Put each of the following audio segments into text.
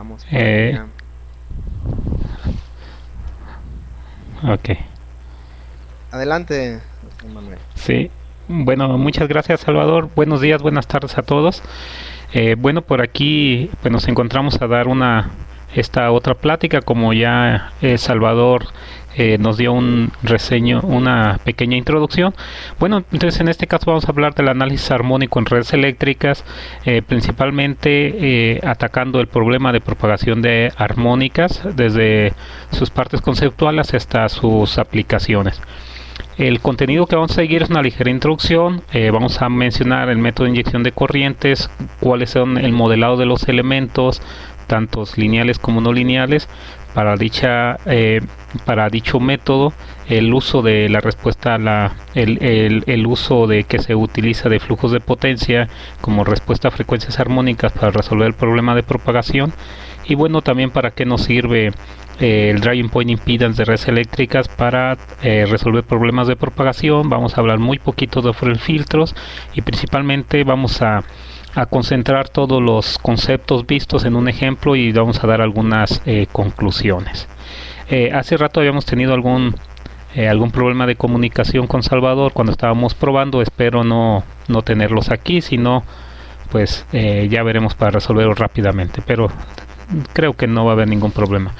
Vamos para Eh, allá. ok, Adelante, José Manuel. sí. Bueno, muchas gracias, Salvador. Buenos días, buenas tardes a todos. Bueno, por aquí pues nos encontramos a dar esta otra plática, como ya Salvador nos dio un reseño, una pequeña introducción. Bueno, entonces en este caso vamos a hablar del análisis armónico en redes eléctricas, principalmente atacando el problema de propagación de armónicas desde sus partes conceptuales hasta sus aplicaciones. El contenido que vamos a seguir es una ligera introducción. Vamos a mencionar el método de inyección de corrientes, cuáles son el modelado de los elementos, tantos lineales como no lineales, para para dicho método, el uso de la respuesta a el uso de que se utiliza de flujos de potencia como respuesta a frecuencias armónicas para resolver el problema de propagación. Y bueno, también para qué nos sirve el driving point impedance de redes eléctricas para resolver problemas de propagación. Vamos a hablar muy poquito de filtros y principalmente vamos a concentrar todos los conceptos vistos en un ejemplo y vamos a dar algunas conclusiones. Hace rato habíamos tenido algún problema de comunicación con Salvador cuando estábamos probando. Espero no tenerlos aquí, sino pues ya veremos para resolverlo rápidamente, pero creo que no va a haber ningún problema.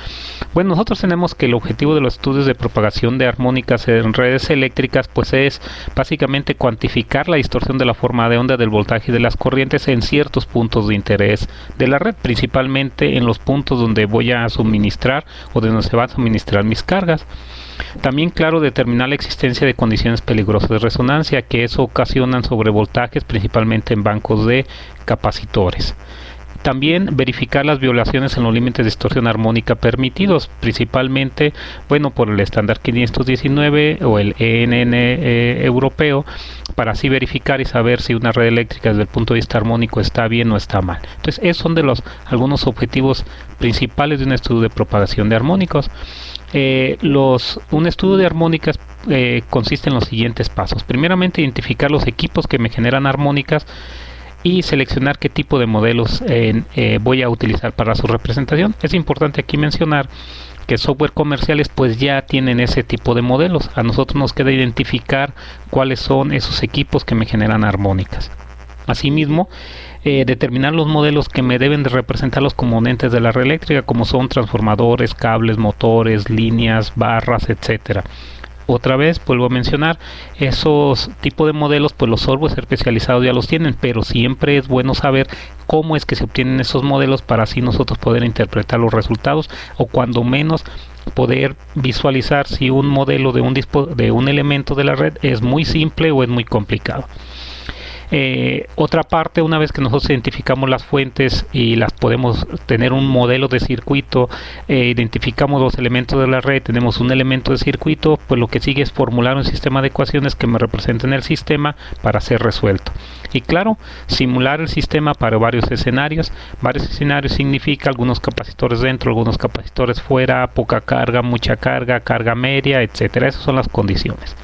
Bueno, nosotros tenemos que el objetivo de los estudios de propagación de armónicas en redes eléctricas pues es básicamente cuantificar la distorsión de la forma de onda del voltaje de las corrientes en ciertos puntos de interés de la red, principalmente en los puntos donde voy a suministrar o donde se van a suministrar mis cargas. También, claro, determinar la existencia de condiciones peligrosas de resonancia, que eso ocasionan sobrevoltajes principalmente en bancos de capacitores. También verificar las violaciones en los límites de distorsión armónica permitidos, principalmente, bueno, por el estándar 519 o el ENN europeo, para así verificar y saber si una red eléctrica desde el punto de vista armónico está bien o está mal. Entonces, esos son de algunos objetivos principales de un estudio de propagación de armónicos. Un estudio de armónicas consiste en los siguientes pasos. Primeramente, identificar los equipos que me generan armónicas y seleccionar qué tipo de modelos voy a utilizar para su representación. Es importante aquí mencionar que software comerciales pues ya tienen ese tipo de modelos. A nosotros nos queda identificar cuáles son esos equipos que me generan armónicas. Asimismo, determinar los modelos que me deben de representar los componentes de la red eléctrica, como son transformadores, cables, motores, líneas, barras, etcétera. Otra vez vuelvo a mencionar, esos tipos de modelos pues los softwares especializados ya los tienen, pero siempre es bueno saber cómo es que se obtienen esos modelos para así nosotros poder interpretar los resultados, o cuando menos poder visualizar si un modelo de un elemento de la red es muy simple o es muy complicado. Otra parte, una vez que nosotros identificamos las fuentes y las podemos tener un modelo de circuito, identificamos los elementos de la red, tenemos un elemento de circuito, pues lo que sigue es formular un sistema de ecuaciones que me representen el sistema para ser resuelto. Y claro, simular el sistema para varios escenarios. Varios escenarios significa algunos capacitores dentro, algunos capacitores fuera, poca carga, mucha carga, carga media, etcétera. Esas son las condiciones.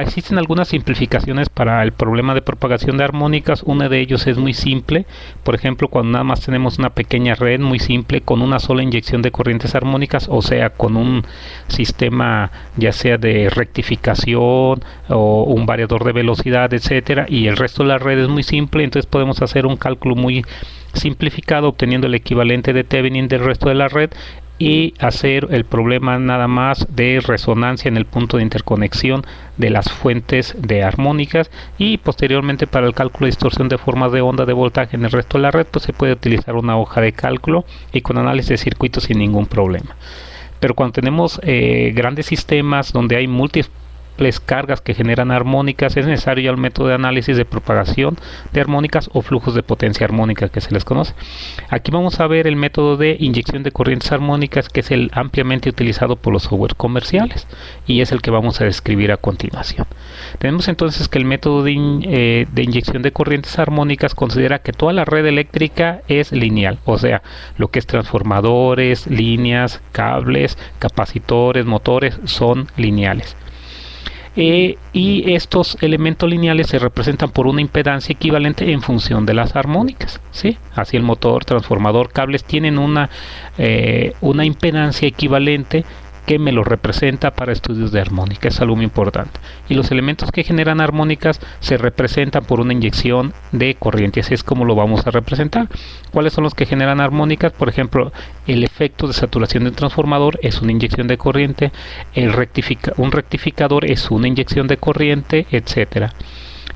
Existen algunas simplificaciones para el problema de propagación de armónicas. Uno de ellos es muy simple. Por ejemplo, cuando nada más tenemos una pequeña red muy simple con una sola inyección de corrientes armónicas, o sea, con un sistema ya sea de rectificación o un variador de velocidad, etcétera, y el resto de la red es muy simple, entonces podemos hacer un cálculo muy simplificado obteniendo el equivalente de Thevenin del resto de la red y hacer el problema nada más de resonancia en el punto de interconexión de las fuentes de armónicas, y posteriormente para el cálculo de distorsión de formas de onda de voltaje en el resto de la red pues se puede utilizar una hoja de cálculo y con análisis de circuitos sin ningún problema. Pero cuando tenemos grandes sistemas donde hay múltiples cargas que generan armónicas, es necesario ya el método de análisis de propagación de armónicas o flujos de potencia armónica que se les conoce. Aquí vamos a ver el método de inyección de corrientes armónicas, que es el ampliamente utilizado por los software comerciales y es el que vamos a describir a continuación. Tenemos entonces que el método de inyección de corrientes armónicas considera que toda la red eléctrica es lineal, o sea, lo que es transformadores, líneas, cables, capacitores, motores son lineales. y estos elementos lineales se representan por una impedancia equivalente en función de las armónicas, ¿sí? Así el motor, transformador, cables tienen una impedancia equivalente que me lo representa para estudios de armónica. Es algo muy importante. Y los elementos que generan armónicas se representan por una inyección de corriente. Así es como lo vamos a representar. ¿Cuáles son los que generan armónicas? Por ejemplo, el efecto de saturación de un transformador es una inyección de corriente, un rectificador es una inyección de corriente, etcétera.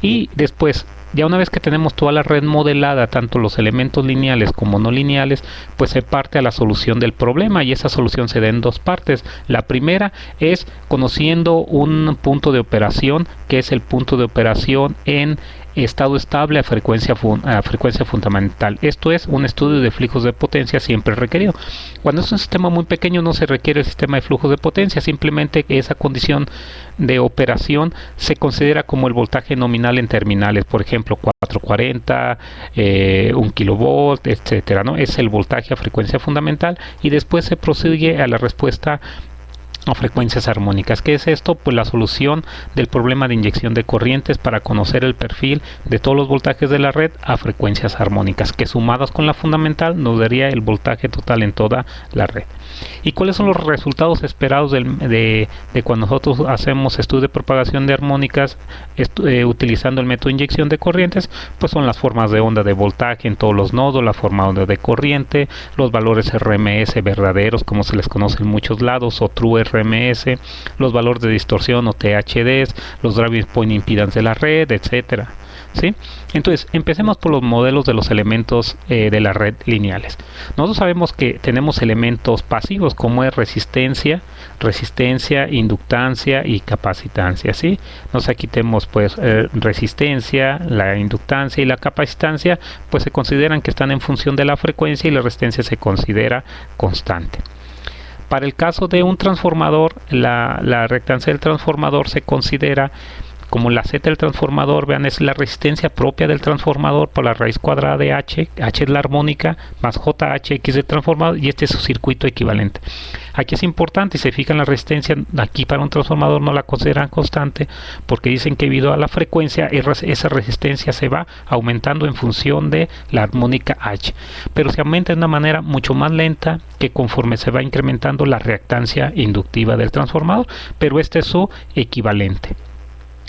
Y después, ya una vez que tenemos toda la red modelada, tanto los elementos lineales como no lineales, pues se parte a la solución del problema, y esa solución se da en dos partes. La primera es conociendo un punto de operación, que es el punto de operación en estado estable a frecuencia fundamental. Esto es un estudio de flujos de potencia siempre requerido. Cuando es un sistema muy pequeño no se requiere el sistema de flujos de potencia, simplemente esa condición de operación se considera como el voltaje nominal en terminales, por ejemplo 440, 1 kilovolt, etcétera, ¿no? Es el voltaje a frecuencia fundamental, y después se prosigue a la respuesta a frecuencias armónicas. ¿Qué es esto? Pues la solución del problema de inyección de corrientes para conocer el perfil de todos los voltajes de la red a frecuencias armónicas, que sumadas con la fundamental nos daría el voltaje total en toda la red. ¿Y cuáles son los resultados esperados de cuando nosotros hacemos estudio de propagación de armónicas utilizando el método de inyección de corrientes? Pues son las formas de onda de voltaje en todos los nodos, la forma de onda de corriente, los valores RMS verdaderos, como se les conoce en muchos lados, o True RMS, los valores de distorsión o THDs, los driving point impedance de la red, etcétera. ¿Sí? Entonces, empecemos por los modelos de los elementos de la red lineales. Nosotros sabemos que tenemos elementos pasivos como es resistencia, inductancia y capacitancia, ¿sí? Entonces aquí tenemos pues resistencia, la inductancia y la capacitancia, pues se consideran que están en función de la frecuencia, y la resistencia se considera constante. Para el caso de un transformador, la reactancia del transformador se considera como la Z del transformador. Vean, es la resistencia propia del transformador por la raíz cuadrada de H. H es la armónica más JHX del transformador, y este es su circuito equivalente. Aquí es importante, y se fijan la resistencia, aquí para un transformador no la consideran constante, porque dicen que debido a la frecuencia esa resistencia se va aumentando en función de la armónica H, pero se aumenta de una manera mucho más lenta que conforme se va incrementando la reactancia inductiva del transformador, pero este es su equivalente.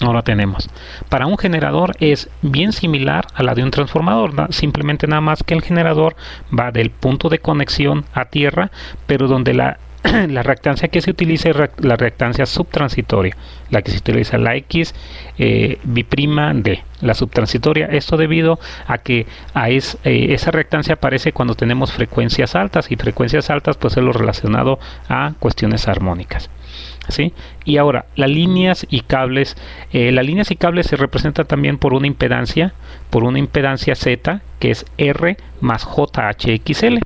Ahora tenemos, para un generador es bien similar a la de un transformador, ¿no? Simplemente nada más que el generador va del punto de conexión a tierra, pero donde la reactancia que se utiliza es la reactancia subtransitoria, la que se utiliza la X b'D, la subtransitoria. Esto debido a que esa reactancia aparece cuando tenemos frecuencias altas, y frecuencias altas pues es lo relacionado a cuestiones armónicas. ¿Sí? Y ahora, las líneas y cables se representan también por una impedancia Z, que es R más JHXL.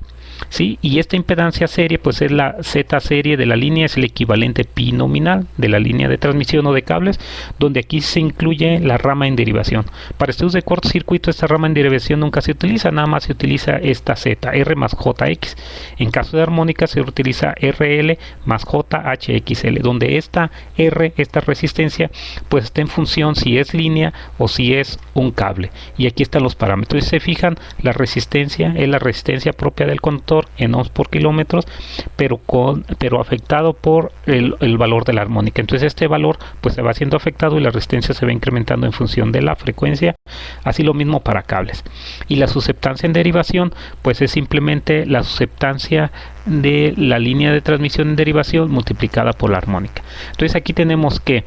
¿Sí? Y esta impedancia serie pues es la Z serie de la línea, es el equivalente pi nominal de la línea de transmisión o de cables, donde aquí se incluye la rama en derivación. Para estudios de cortocircuito esta rama en derivación nunca se utiliza, nada más se utiliza esta Z, R más JX. En caso de armónica se utiliza RL más JHXL, donde esta R, esta resistencia, pues está en función si es línea o si es un cable. Y aquí están los parámetros. Si se fijan, la resistencia es la resistencia propia del conductor en ohms por kilómetros, pero afectado por el valor de la armónica. Entonces este valor pues se va siendo afectado, y la resistencia se va incrementando en función de la frecuencia. Así lo mismo para cables. Y la susceptancia en derivación pues es simplemente la susceptancia de la línea de transmisión en derivación multiplicada por la armónica. Entonces aquí tenemos que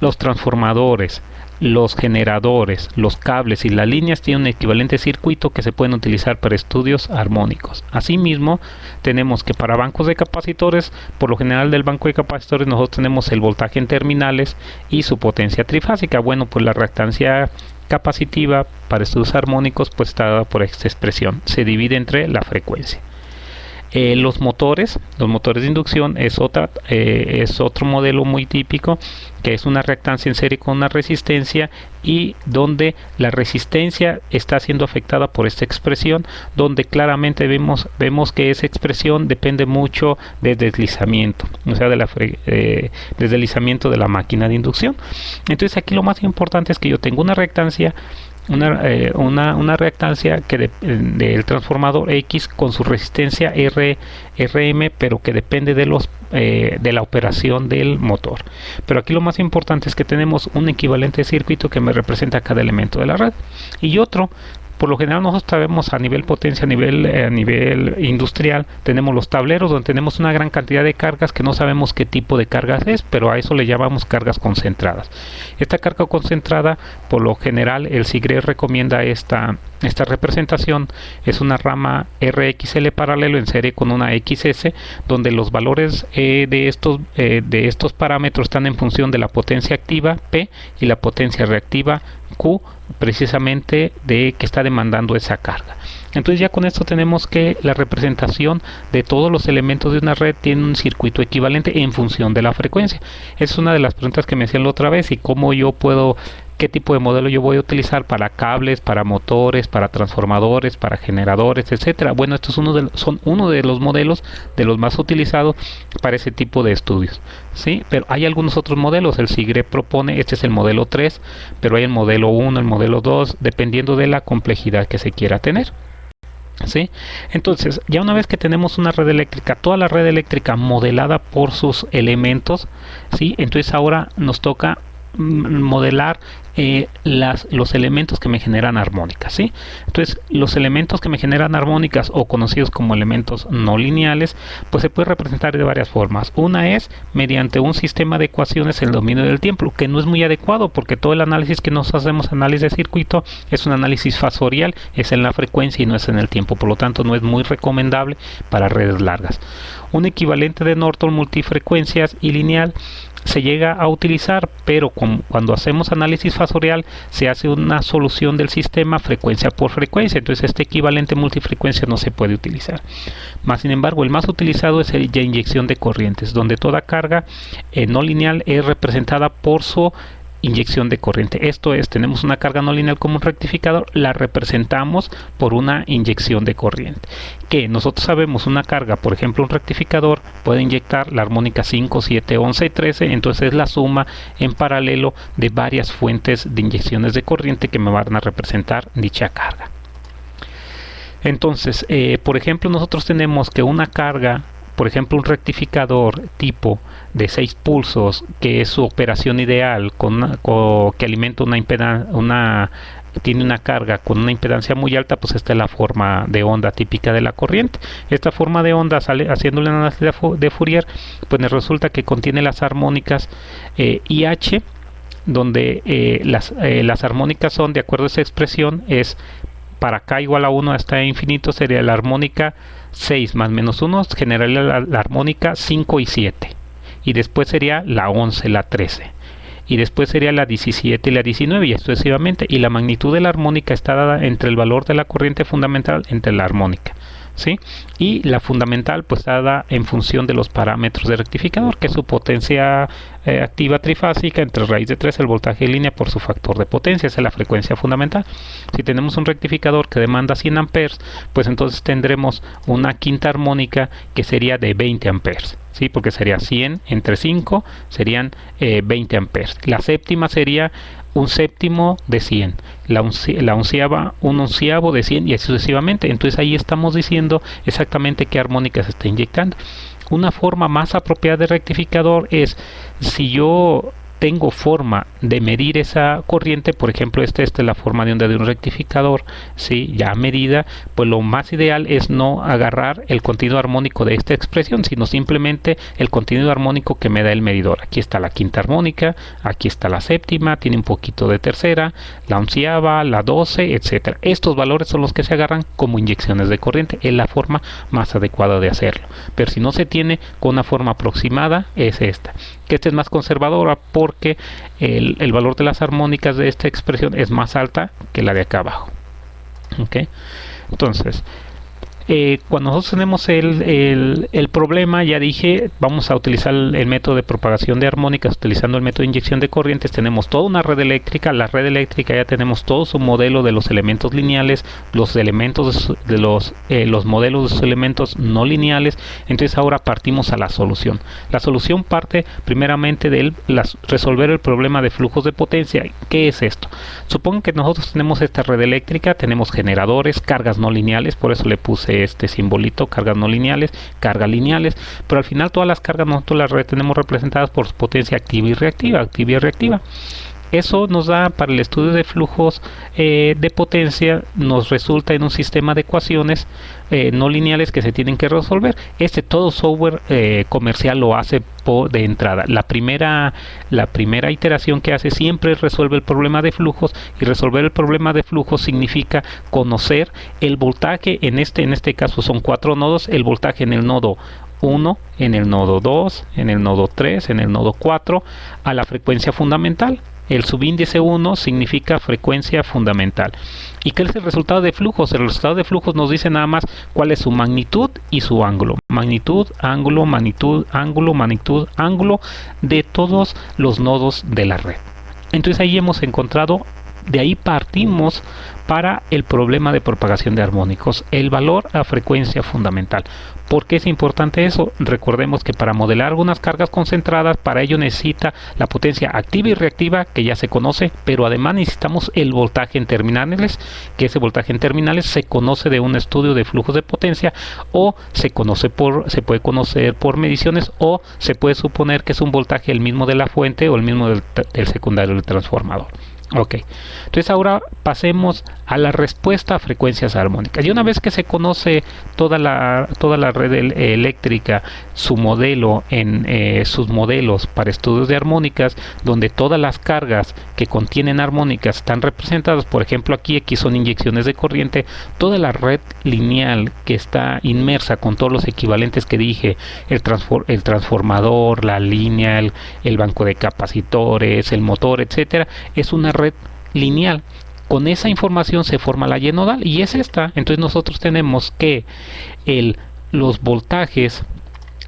los transformadores, los generadores, los cables y las líneas tienen un equivalente circuito que se pueden utilizar para estudios armónicos. Asimismo, tenemos que para bancos de capacitores, por lo general del banco de capacitores nosotros tenemos el voltaje en terminales y su potencia trifásica. Bueno, pues la reactancia capacitiva para estudios armónicos pues está dada por esta expresión, se divide entre la frecuencia. Los motores de inducción es otro modelo muy típico, que es una reactancia en serie con una resistencia, y donde la resistencia está siendo afectada por esta expresión, donde claramente vemos que esa expresión depende mucho del deslizamiento, o sea, del deslizamiento de la máquina de inducción. Entonces aquí lo más importante es que yo tengo una reactancia, una reactancia que del transformador X con su resistencia RM, pero que depende de la operación del motor. Pero aquí lo más importante es que tenemos un equivalente de circuito que me representa cada elemento de la red, y otro. Por lo general nosotros sabemos a nivel potencia, a nivel industrial, tenemos los tableros donde tenemos una gran cantidad de cargas que no sabemos qué tipo de cargas es, pero a eso le llamamos cargas concentradas. Esta carga concentrada, por lo general, el SIGRE recomienda esta representación. Es una rama RXL paralelo en serie con una XS, donde los valores de estos parámetros están en función de la potencia activa P y la potencia reactiva Q, precisamente de que está demandando esa carga. Entonces ya con esto tenemos que la representación de todos los elementos de una red tiene un circuito equivalente en función de la frecuencia. Es una de las preguntas que me hacían la otra vez, y cómo yo puedo, qué tipo de modelo yo voy a utilizar para cables, para motores, para transformadores, para generadores, etcétera. Bueno, estos son uno de los modelos de los más utilizados para ese tipo de estudios, ¿sí? Pero hay algunos otros modelos. El SIGRE propone, este es el modelo 3, pero hay el modelo 1, el modelo 2, dependiendo de la complejidad que se quiera tener, ¿sí? Entonces, ya una vez que tenemos una red eléctrica, toda la red eléctrica modelada por sus elementos, ¿sí? Entonces ahora nos toca modelar los elementos que me generan armónicas, ¿sí? Entonces, los elementos que me generan armónicas, o conocidos como elementos no lineales, pues se puede representar de varias formas. Una es mediante un sistema de ecuaciones en el dominio del tiempo, que no es muy adecuado, porque todo el análisis que nos hacemos, análisis de circuito, es un análisis fasorial, es en la frecuencia y no es en el tiempo, por lo tanto no es muy recomendable para redes largas. Un equivalente de Norton multifrecuencias y lineal se llega a utilizar, pero cuando hacemos análisis fasorial se hace una solución del sistema frecuencia por frecuencia, entonces este equivalente multifrecuencia no se puede utilizar. Más sin embargo, el más utilizado es el de inyección de corrientes, donde toda carga no lineal es representada por su inyección de corriente. Esto es, tenemos una carga no lineal como un rectificador, la representamos por una inyección de corriente. Que nosotros sabemos, una carga, por ejemplo un rectificador, puede inyectar la armónica 5, 7, 11 y 13, entonces es la suma en paralelo de varias fuentes de inyecciones de corriente que me van a representar dicha carga. Entonces, por ejemplo, nosotros tenemos que una carga, por ejemplo un rectificador tipo de 6 pulsos, que es su operación ideal, que alimenta tiene una carga con una impedancia muy alta, pues esta es la forma de onda típica de la corriente. Esta forma de onda, haciendo el análisis de Fourier, pues nos resulta que contiene las armónicas IH, donde las armónicas son, de acuerdo a esa expresión, es para k igual a 1 hasta infinito, sería la armónica 6 más menos 1, generaría la armónica 5 y 7, y después sería la 11, la 13, y después sería la 17 y la 19, y sucesivamente, y la magnitud de la armónica está dada entre el valor de la corriente fundamental entre la armónica, ¿sí? Y la fundamental pues dada en función de los parámetros de rectificador, que es su potencia activa trifásica entre raíz de 3 el voltaje de línea por su factor de potencia, esa es la frecuencia fundamental. Si tenemos un rectificador que demanda 100 amperes, pues entonces tendremos una quinta armónica que sería de 20 amperes, ¿sí? Porque sería 100 entre 5, serían 20 amperes. La séptima sería un séptimo de 100, la onceava un onceavo de 100, y así sucesivamente. Entonces ahí estamos diciendo exactamente qué armónica se está inyectando. Una forma más apropiada de rectificador es, si yo tengo forma de medir esa corriente, por ejemplo esta es la forma de onda de un rectificador, ¿sí? Ya medida, pues lo más ideal es no agarrar el contenido armónico de esta expresión, sino simplemente el contenido armónico que me da el medidor. Aquí está la quinta armónica, aquí está la séptima, tiene un poquito de tercera, la onceava, la 12, etcétera. Estos valores son los que se agarran como inyecciones de corriente, es la forma más adecuada de hacerlo, pero si no se tiene con una forma aproximada, es esta, que esta es más conservadora porque el valor de las armónicas de esta expresión es más alta que la de acá abajo. ¿Okay? Entonces, Cuando nosotros tenemos el problema, ya dije, vamos a utilizar el método de propagación de armónicas utilizando el método de inyección de corrientes. Tenemos toda una red eléctrica. La red eléctrica ya tenemos todo su modelo de los elementos lineales, los elementos de los modelos de sus elementos no lineales. Entonces ahora partimos a la solución. La solución parte primeramente de resolver el problema de flujos de potencia. ¿Qué es esto? Supongo que nosotros tenemos esta red eléctrica, tenemos generadores, cargas no lineales, por eso le puse este simbolito, cargas no lineales, cargas lineales, pero al final todas las cargas nosotros las tenemos representadas por potencia activa y reactiva, Eso nos da, para el estudio de flujos de potencia, nos resulta en un sistema de ecuaciones no lineales que se tienen que resolver. Todo software comercial lo hace de entrada. La primera iteración que hace siempre resuelve el problema de flujos, y resolver el problema de flujos significa conocer el voltaje. En este caso son 4 nodos, el voltaje en el nodo 1, en el nodo 2, en el nodo 3, en el nodo 4, a la frecuencia fundamental. El subíndice 1 significa frecuencia fundamental. ¿Y qué es el resultado de flujos? El resultado de flujos nos dice nada más cuál es su magnitud y su ángulo. Magnitud, ángulo, magnitud, ángulo, magnitud, ángulo de todos los nodos de la red. Entonces ahí hemos encontrado, de ahí partimos para el problema de propagación de armónicos, el valor a frecuencia fundamental. ¿Por qué es importante eso? Recordemos que para modelar algunas cargas concentradas, para ello necesita la potencia activa y reactiva, que ya se conoce, pero además necesitamos el voltaje en terminales, que ese voltaje en terminales se conoce de un estudio de flujos de potencia, o se puede conocer por mediciones, o se puede suponer que es un voltaje el mismo de la fuente o el mismo del secundario del transformador. Ok, entonces ahora pasemos a la respuesta a frecuencias armónicas. Y una vez que se conoce toda la red eléctrica, su modelo sus modelos para estudios de armónicas, donde todas las cargas que contienen armónicas están representadas, por ejemplo aquí son inyecciones de corriente, toda la red lineal que está inmersa con todos los equivalentes que dije, el transformador, la línea, el banco de capacitores, el motor, etcétera, es una red lineal. Con esa información se forma la Y nodal, y es esta. Entonces nosotros tenemos que los voltajes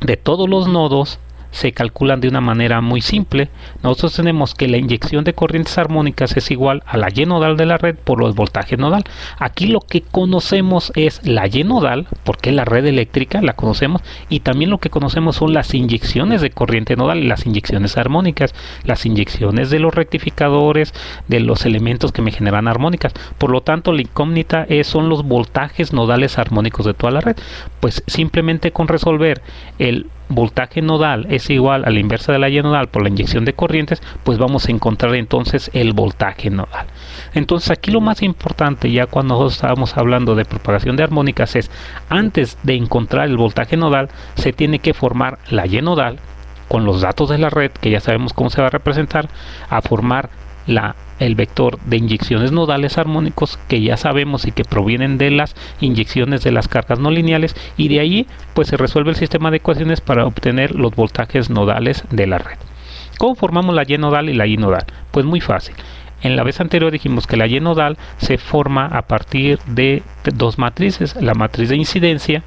de todos los nodos se calculan de una manera muy simple. Nosotros tenemos que la inyección de corrientes armónicas es igual a la Y nodal de la red por los voltajes nodal. Aquí lo que conocemos es la Y nodal, porque la red eléctrica la conocemos, y también lo que conocemos son las inyecciones de corriente nodal y las inyecciones armónicas, las inyecciones de los rectificadores, de los elementos que me generan armónicas. Por lo tanto, la incógnita son los voltajes nodales armónicos de toda la red. Pues simplemente con resolver el voltaje nodal es igual a la inversa de la Y nodal por la inyección de corrientes, pues vamos a encontrar entonces el voltaje nodal. Entonces aquí lo más importante, ya cuando nosotros estábamos hablando de propagación de armónicas, es antes de encontrar el voltaje nodal se tiene que formar la Y nodal con los datos de la red, que ya sabemos cómo se va a representar, a formar el vector de inyecciones nodales armónicos, que ya sabemos y que provienen de las inyecciones de las cargas no lineales, y de ahí pues se resuelve el sistema de ecuaciones para obtener los voltajes nodales de la red. ¿Cómo formamos la Y nodal y la I nodal? Pues muy fácil. En la vez anterior dijimos que la Y nodal se forma a partir de dos matrices: la matriz de incidencia,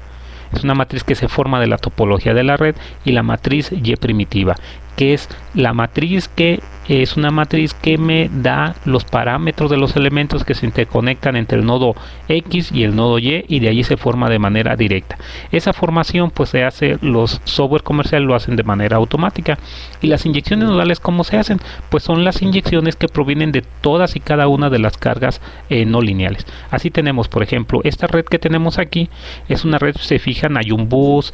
es una matriz que se forma de la topología de la red, y la matriz Y primitiva, que es la matriz que es una matriz que me da los parámetros de los elementos que se interconectan entre el nodo X y el nodo Y de allí se forma de manera directa. Esa formación pues se hace, los software comerciales lo hacen de manera automática. Y las inyecciones nodales, ¿cómo se hacen? Pues son las inyecciones que provienen de todas y cada una de las cargas no lineales. Así tenemos, por ejemplo, esta red que tenemos aquí es una red, se fijan, hay un bus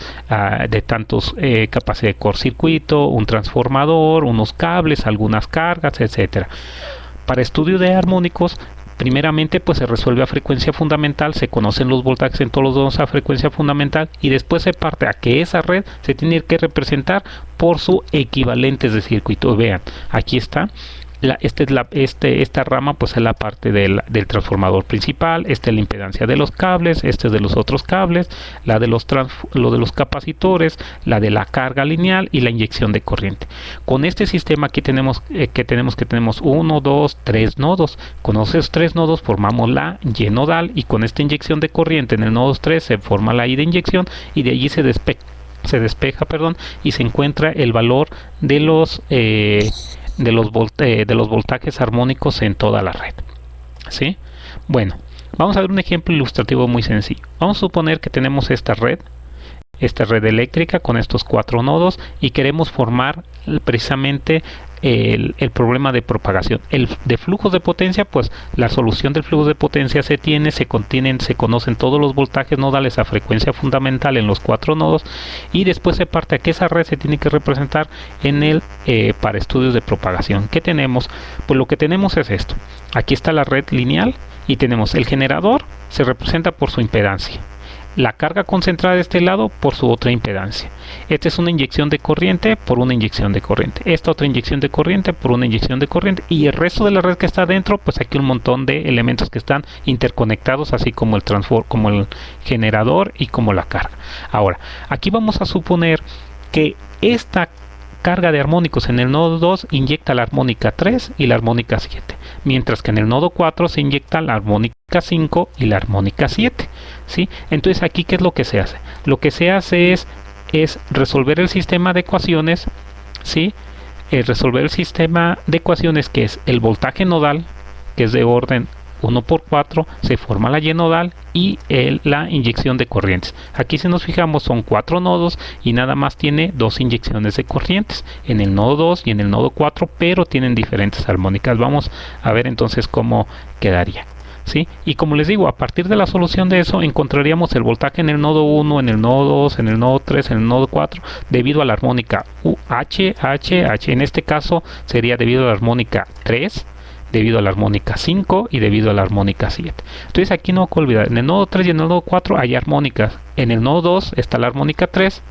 de tantos capacidad de cortocircuito, un transformador, unos cables, algunas cargas, etcétera. Para estudio de armónicos, primeramente pues se resuelve a frecuencia fundamental, se conocen los voltajes en todos los nodos a frecuencia fundamental, y después se parte a que esa red se tiene que representar por su equivalentes de circuito. Vean, aquí está esta rama pues es la parte del transformador principal. Esta es la impedancia de los cables, este es de los otros cables, lo de los capacitores, la de la carga lineal y la inyección de corriente. Con este sistema aquí tenemos que tenemos 1, 2, 3 nodos. Con esos 3 nodos formamos la Y nodal, y con esta inyección de corriente en el nodo 3 se forma la I de inyección, y de allí se despeja, y se encuentra el valor de los voltajes armónicos en toda la red. ¿Sí? Bueno, vamos a ver un ejemplo ilustrativo muy sencillo. Vamos a suponer que tenemos esta red eléctrica con estos 4 nodos, y queremos formar precisamente el problema de propagación. El de flujos de potencia, pues la solución del flujo de potencia se conocen todos los voltajes nodales a frecuencia fundamental en los 4 nodos, y después se parte a que esa red se tiene que representar para estudios de propagación. ¿Qué tenemos? Pues lo que tenemos es esto. Aquí está la red lineal, y tenemos el generador, se representa por su impedancia, la carga concentrada de este lado por su otra impedancia. Esta es una inyección de corriente por una inyección de corriente. Esta otra inyección de corriente por una inyección de corriente. Y el resto de la red que está dentro, pues aquí un montón de elementos que están interconectados, así como el generador y como la carga. Ahora, aquí vamos a suponer que esta carga de armónicos en el nodo 2 inyecta la armónica 3 y la armónica 7, mientras que en el nodo 4 se inyecta la armónica 5 y la armónica 7. ¿Sí? Entonces aquí, ¿qué es lo que se hace? Lo que se hace es resolver el sistema de ecuaciones, ¿sí? Resolver el sistema de ecuaciones, que es el voltaje nodal, que es de orden 1 por 4, se forma la Y nodal y la inyección de corrientes. Aquí, si nos fijamos, son 4 nodos y nada más tiene 2 inyecciones de corrientes en el nodo 2 y en el nodo 4, pero tienen diferentes armónicas. Vamos a ver entonces cómo quedaría. ¿Sí? Y como les digo, a partir de la solución de eso encontraríamos el voltaje en el nodo 1, en el nodo 2, en el nodo 3, en el nodo 4, debido a la armónica H. En este caso sería debido a la armónica 3, debido a la armónica 5 y debido a la armónica 7. Entonces aquí no hay que olvidar, en el nodo 3 y en el nodo 4 hay armónicas. En el nodo 2 está la armónica 3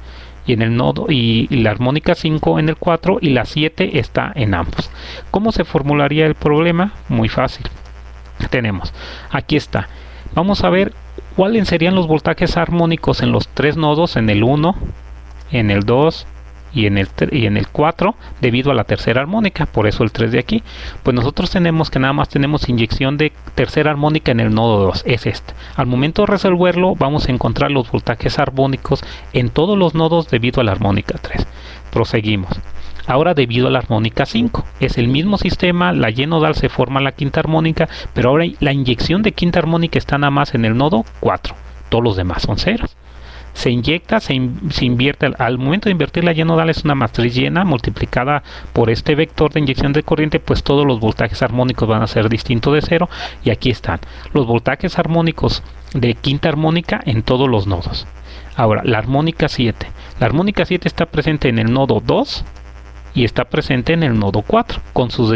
y en el nodo y la armónica 5 en el 4, y la 7 está en ambos. ¿Cómo se formularía el problema? Muy fácil. Tenemos, aquí está. Vamos a ver cuáles serían los voltajes armónicos en los 3 nodos, en el 1, en el 2 y en el 4, debido a la tercera armónica, por eso el 3 de aquí. Pues nosotros tenemos que nada más tenemos inyección de tercera armónica en el nodo 2, es este. Al momento de resolverlo, vamos a encontrar los voltajes armónicos en todos los nodos debido a la armónica 3. Proseguimos. Ahora, debido a la armónica 5, es el mismo sistema, la Y nodal se forma la quinta armónica, pero ahora la inyección de quinta armónica está nada más en el nodo 4, todos los demás son ceros. Se inyecta, se invierte, al momento de invertir la Y nodal es una matriz llena multiplicada por este vector de inyección de corriente, pues todos los voltajes armónicos van a ser distintos de 0, y aquí están los voltajes armónicos de quinta armónica en todos los nodos. Ahora, la armónica 7. La armónica 7 está presente en el nodo 2 y está presente en el nodo 4 con sus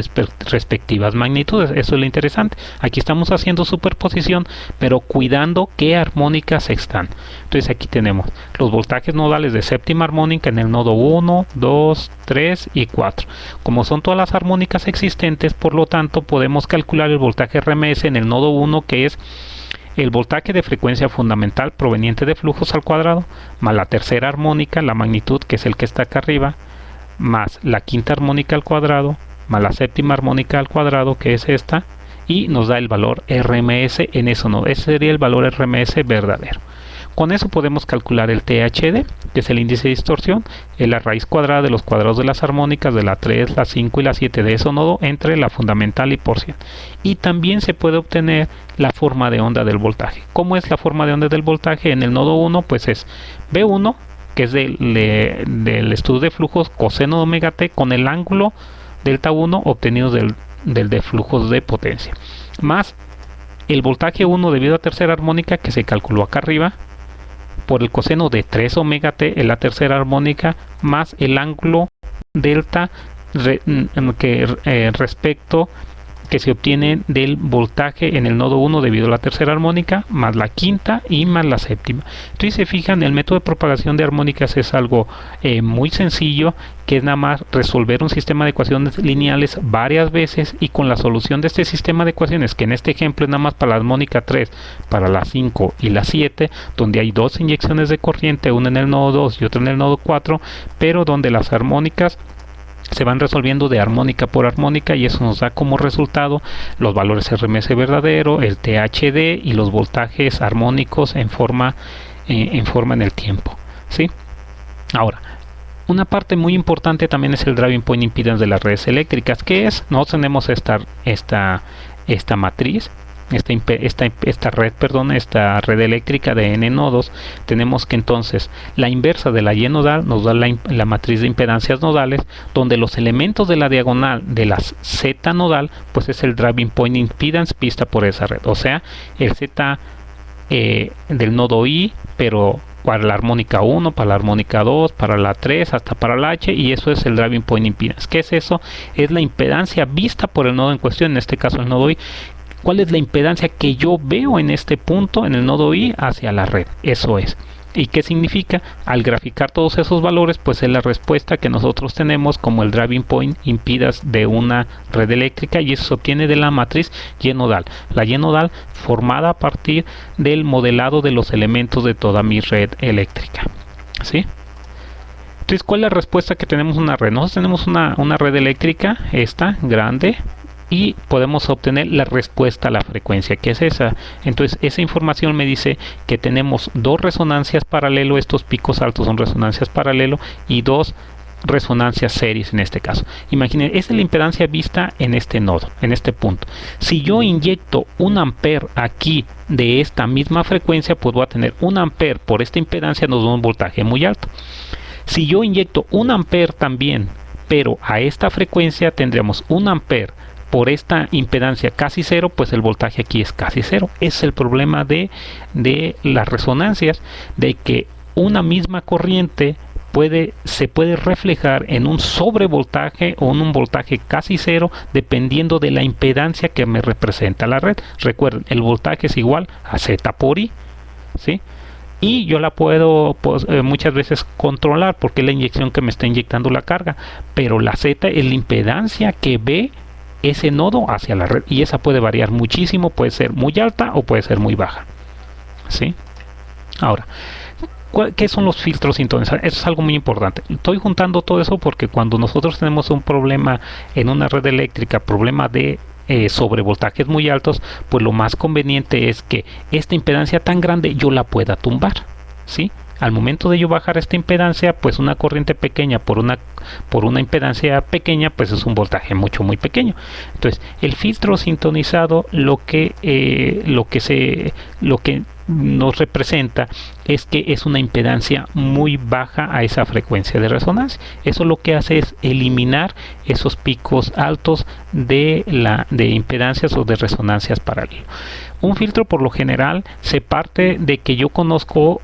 respectivas magnitudes. Eso es lo interesante. Aquí estamos haciendo superposición, pero cuidando qué armónicas están. Entonces aquí tenemos los voltajes nodales de séptima armónica en el nodo 1, 2, 3 y 4. Como son todas las armónicas existentes, por lo tanto podemos calcular el voltaje RMS en el nodo 1, que es el voltaje de frecuencia fundamental proveniente de flujos al cuadrado, más la tercera armónica, la magnitud, que es el que está acá arriba, más la quinta armónica al cuadrado, más la séptima armónica al cuadrado, que es esta, y nos da el valor RMS en eso. No, ese sería el valor RMS verdadero. Con eso podemos calcular el THD, que es el índice de distorsión, es la raíz cuadrada de los cuadrados de las armónicas de la 3, la 5 y la 7 de ese nodo entre la fundamental y por 100. Y también se puede obtener la forma de onda del voltaje. ¿Cómo es la forma de onda del voltaje? En el nodo 1 pues es B1, que es del estudio de flujos, coseno de omega t con el ángulo delta 1 obtenido del de flujos de potencia, más el voltaje 1 debido a tercera armónica, que se calculó acá arriba, por el coseno de 3 omega t en la tercera armónica, más el ángulo delta respecto que se obtienen del voltaje en el nodo 1 debido a la tercera armónica, más la quinta y más la séptima. Entonces, se fijan, el método de propagación de armónicas es algo muy sencillo, que es nada más resolver un sistema de ecuaciones lineales varias veces, y con la solución de este sistema de ecuaciones, que en este ejemplo es nada más para la armónica 3, para la 5 y la 7, donde hay dos inyecciones de corriente, una en el nodo 2 y otra en el nodo 4, pero donde las armónicas se van resolviendo de armónica por armónica, y eso nos da como resultado los valores RMS verdadero, el THD y los voltajes armónicos en forma en el tiempo, ¿sí? Ahora, una parte muy importante también es el driving point impedance de las redes eléctricas, que es, nosotros tenemos esta matriz, esta red eléctrica de n nodos. Tenemos que entonces la inversa de la Y nodal nos da la matriz de impedancias nodales, donde los elementos de la diagonal de la Z nodal pues es el driving point impedance vista por esa red, o sea, el Z del nodo I, pero para la armónica 1, para la armónica 2, para la 3, hasta para la H, y eso es el driving point impedance. ¿Qué es eso? Es la impedancia vista por el nodo en cuestión, en este caso el nodo I. ¿Cuál es la impedancia que yo veo en este punto, en el nodo I, hacia la red? Eso es. ¿Y qué significa? Al graficar todos esos valores, pues es la respuesta que nosotros tenemos como el driving point impedance de una red eléctrica, y eso se obtiene de la matriz Y nodal. La Y nodal formada a partir del modelado de los elementos de toda mi red eléctrica, ¿sí? Entonces, ¿cuál es la respuesta que tenemos en una red? Nosotros tenemos una red eléctrica, esta, grande, y podemos obtener la respuesta a la frecuencia, que es esa. Entonces, esa información me dice que tenemos dos resonancias paralelo, estos picos altos son resonancias paralelo, y dos resonancias series en este caso. Imaginen, esa es la impedancia vista en este nodo, en este punto. Si yo inyecto un ampere aquí de esta misma frecuencia, pues voy a tener un ampere por esta impedancia, nos da un voltaje muy alto. Si yo inyecto un ampere también, pero a esta frecuencia, tendremos un ampere por esta impedancia casi cero, pues el voltaje aquí es casi cero. Es el problema de las resonancias, de que una misma corriente se puede reflejar en un sobrevoltaje o en un voltaje casi cero, dependiendo de la impedancia que me representa la red. Recuerden, el voltaje es igual a Z por I, ¿sí? Y yo la puedo muchas veces controlar, porque es la inyección que me está inyectando la carga, pero la Z es la impedancia que ve ese nodo hacia la red, y esa puede variar muchísimo, puede ser muy alta o puede ser muy baja, ¿sí? Ahora, ¿qué son los filtros sintonizados? Eso es algo muy importante. Estoy juntando todo eso porque cuando nosotros tenemos un problema en una red eléctrica, problema de sobrevoltajes muy altos, pues lo más conveniente es que esta impedancia tan grande yo la pueda tumbar, ¿sí? Al momento de yo bajar esta impedancia, pues una corriente pequeña por una impedancia pequeña, pues es un voltaje muy pequeño. Entonces, el filtro sintonizado lo que nos representa es que es una impedancia muy baja a esa frecuencia de resonancia. Eso lo que hace es eliminar esos picos altos de impedancias o de resonancias paralelas. Un filtro, por lo general, se parte de que yo conozco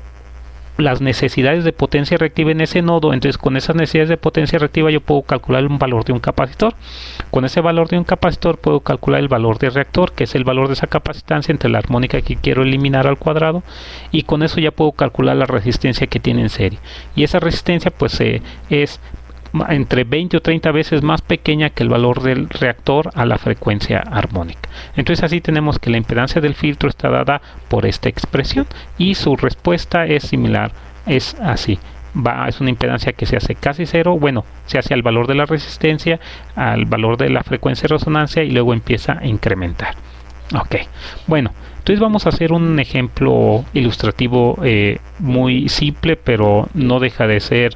las necesidades de potencia reactiva en ese nodo. Entonces, con esas necesidades de potencia reactiva yo puedo calcular un valor de un capacitor. Con ese valor de un capacitor puedo calcular el valor de reactor, que es el valor de esa capacitancia entre la armónica que quiero eliminar al cuadrado, y con eso ya puedo calcular la resistencia que tiene en serie, y esa resistencia pues es entre 20 o 30 veces más pequeña que el valor del reactor a la frecuencia armónica. Entonces, así tenemos que la impedancia del filtro está dada por esta expresión, y su respuesta es similar, es así. Es una impedancia que se hace casi cero, bueno, se hace al valor de la resistencia, al valor de la frecuencia de resonancia, y luego empieza a incrementar. Ok, bueno, entonces vamos a hacer un ejemplo ilustrativo muy simple, pero no deja de ser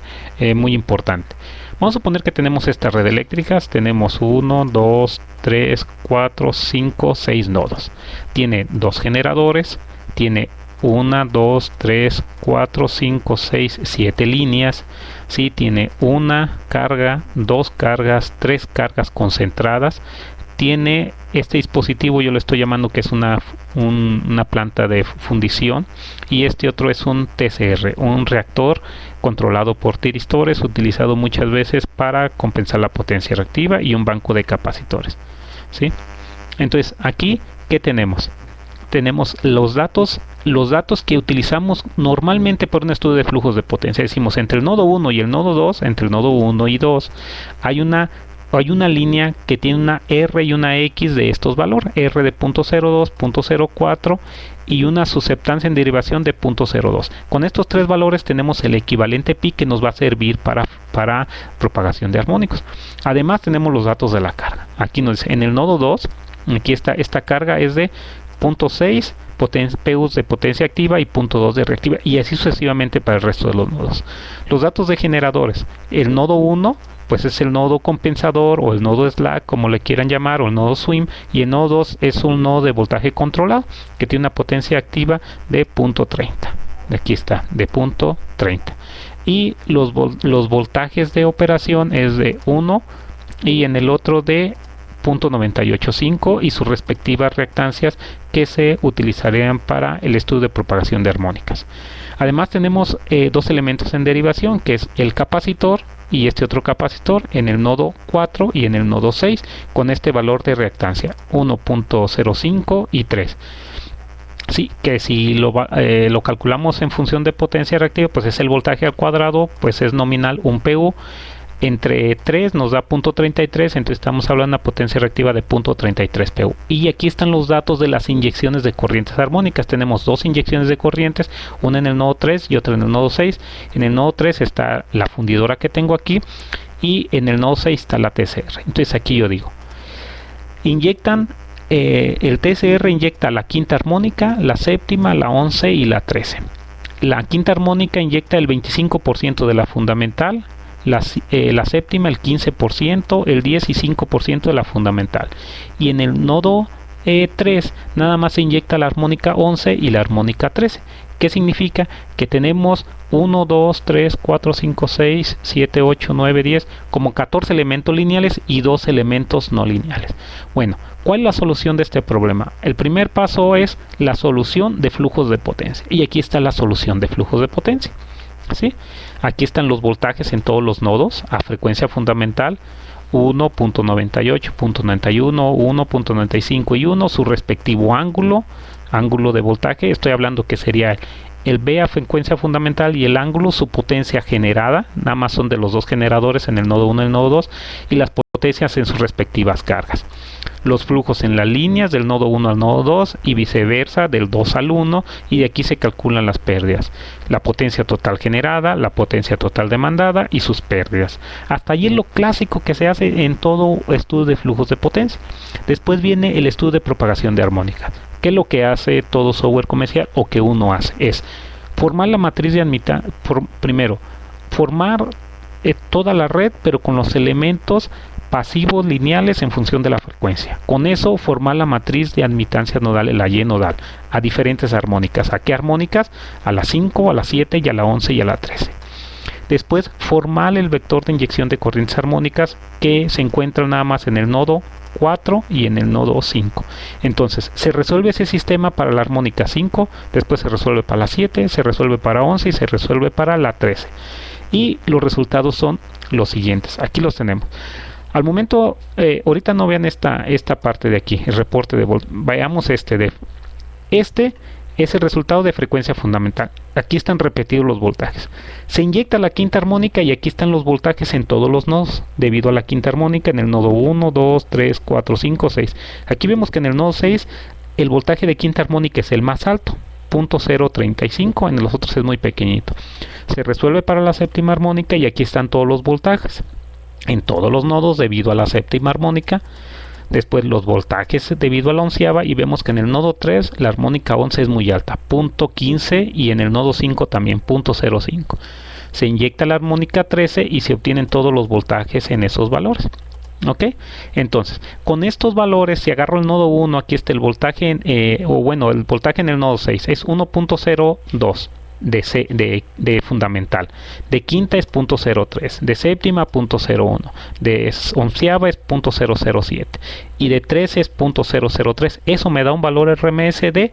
muy importante. Vamos a suponer que tenemos estas redes eléctricas, tenemos 1, 2, 3, 4, 5, 6 nodos. Tiene dos generadores, tiene 1, 2, 3, 4, 5, 6, 7 líneas. ¿Sí? Tiene una carga, dos cargas, tres cargas concentradas. Tiene este dispositivo, yo lo estoy llamando que es una planta de fundición, y este otro es un TCR, un reactor controlado por tiristores, utilizado muchas veces para compensar la potencia reactiva, y un banco de capacitores, ¿sí? Entonces aquí, ¿qué tenemos? Tenemos los datos que utilizamos normalmente por un estudio de flujos de potencia. Decimos entre el nodo 1 y el nodo 2, entre el nodo 1 y 2, hay una línea que tiene una R y una X de estos valores, R de 0.02, 0.04 y una susceptancia en derivación de 0.02. Con estos tres valores tenemos el equivalente pi que nos va a servir para propagación de armónicos. Además tenemos los datos de la carga. Aquí nos dice, en el nodo 2, aquí está, esta carga es de 0.6 PUs de potencia activa y 0.2 de reactiva, y así sucesivamente para el resto de los nodos. Los datos de generadores, el nodo 1 pues es el nodo compensador o el nodo slack, como le quieran llamar, o el nodo swing, y el nodo 2 es un nodo de voltaje controlado que tiene una potencia activa de 0.30. Aquí está, de 0.30. Y los voltajes de operación es de 1 y en el otro de 0.985 y sus respectivas reactancias que se utilizarían para el estudio de propagación de armónicas. Además tenemos dos elementos en derivación, que es el capacitor y este otro capacitor en el nodo 4 y en el nodo 6 con este valor de reactancia 1.05 y 3. Sí, que si lo calculamos en función de potencia reactiva, pues es el voltaje al cuadrado, pues es nominal un PU. Entre 3 nos da 0.33, entonces estamos hablando de una potencia reactiva de 0.33 PU. Y aquí están los datos de las inyecciones de corrientes armónicas. Tenemos dos inyecciones de corrientes, una en el nodo 3 y otra en el nodo 6. En el nodo 3 está la fundidora que tengo aquí y en el nodo 6 está la TCR. Entonces aquí yo digo, inyectan, el TCR inyecta la quinta armónica, la séptima, la 11 y la 13. La quinta armónica inyecta el 25% de la fundamental, la séptima el 15%, el 10 y 5% de la fundamental. Y en el nodo 3 nada más se inyecta la armónica 11 y la armónica 13. ¿Qué significa? Que tenemos 1, 2, 3, 4, 5, 6, 7, 8, 9, 10, como 14 elementos lineales y 2 elementos no lineales. Bueno, ¿cuál es la solución de este problema? El primer paso es la solución de flujos de potencia. Y aquí está la solución de flujos de potencia. ¿Sí? Aquí están los voltajes en todos los nodos a frecuencia fundamental 1.98, 0.91, 1.95 y 1, su respectivo ángulo de voltaje. Estoy hablando que sería el B a frecuencia fundamental y el ángulo, su potencia generada, nada más son de los dos generadores en el nodo 1 y el nodo 2, y las potencias en sus respectivas cargas. Los flujos en las líneas del nodo 1 al nodo 2 y viceversa del 2 al 1, y de aquí se calculan las pérdidas, la potencia total generada, la potencia total demandada y sus pérdidas. Hasta allí es lo clásico que se hace en todo estudio de flujos de potencia. Después viene el estudio de propagación de armónicas. ¿Qué es lo que hace todo software comercial o que uno hace? Es formar la matriz de admitancia, primero formar toda la red, pero con los elementos pasivos lineales en función de la frecuencia. Con eso formar la matriz de admitancia nodal, la Y nodal, a diferentes armónicas. ¿A qué armónicas? A la 5, a la 7 y a la 11 y a la 13. Después formar el vector de inyección de corrientes armónicas que se encuentra nada más en el nodo 4 y en el nodo 5. Entonces se resuelve ese sistema para la armónica 5, después se resuelve para la 7, se resuelve para 11 y se resuelve para la 13. Y los resultados son los siguientes. Aquí los tenemos. Al momento, ahorita no vean esta parte de aquí, el reporte de veamos este es el resultado de frecuencia fundamental. Aquí están repetidos los voltajes. Se inyecta la quinta armónica y aquí están los voltajes en todos los nodos, debido a la quinta armónica en el nodo 1, 2, 3, 4, 5, 6. Aquí vemos que en el nodo 6 el voltaje de quinta armónica es el más alto, 0.035, en los otros es muy pequeñito. Se resuelve para la séptima armónica y aquí están todos los voltajes en todos los nodos debido a la séptima armónica. Después los voltajes debido a la onceava, y vemos que en el nodo 3 la armónica 11 es muy alta, 0.15, y en el nodo 5 también 0.05. Se inyecta la armónica 13 y se obtienen todos los voltajes en esos valores. ¿Ok? Entonces, con estos valores, si agarro el nodo 1, aquí está el voltaje, el voltaje en el nodo 6 es 1.02. De fundamental, de quinta es 0.03, de séptima 0.01, de onceava es 0.007 y de 13 es 0.003. Eso me da un valor RMS de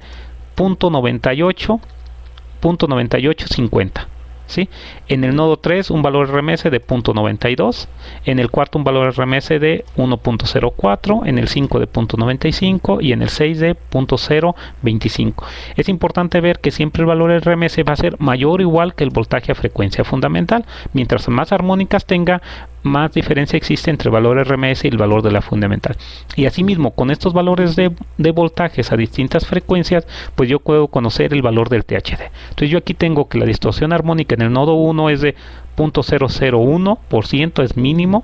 0.9850. ¿sí? En el nodo 3 un valor RMS de 0.92, en el cuarto un valor RMS de 1.04, en el 5 de 0.95 y en el 6 de 0.025. Es importante ver que siempre el valor RMS va a ser mayor o igual que el voltaje a frecuencia fundamental. Mientras más armónicas tenga, más diferencia existe entre el valor RMS y el valor de la fundamental. Y asimismo, con estos valores de voltajes a distintas frecuencias, pues yo puedo conocer el valor del THD. Entonces yo aquí tengo que la distorsión armónica en el nodo 1 es de 0.001%, es mínimo.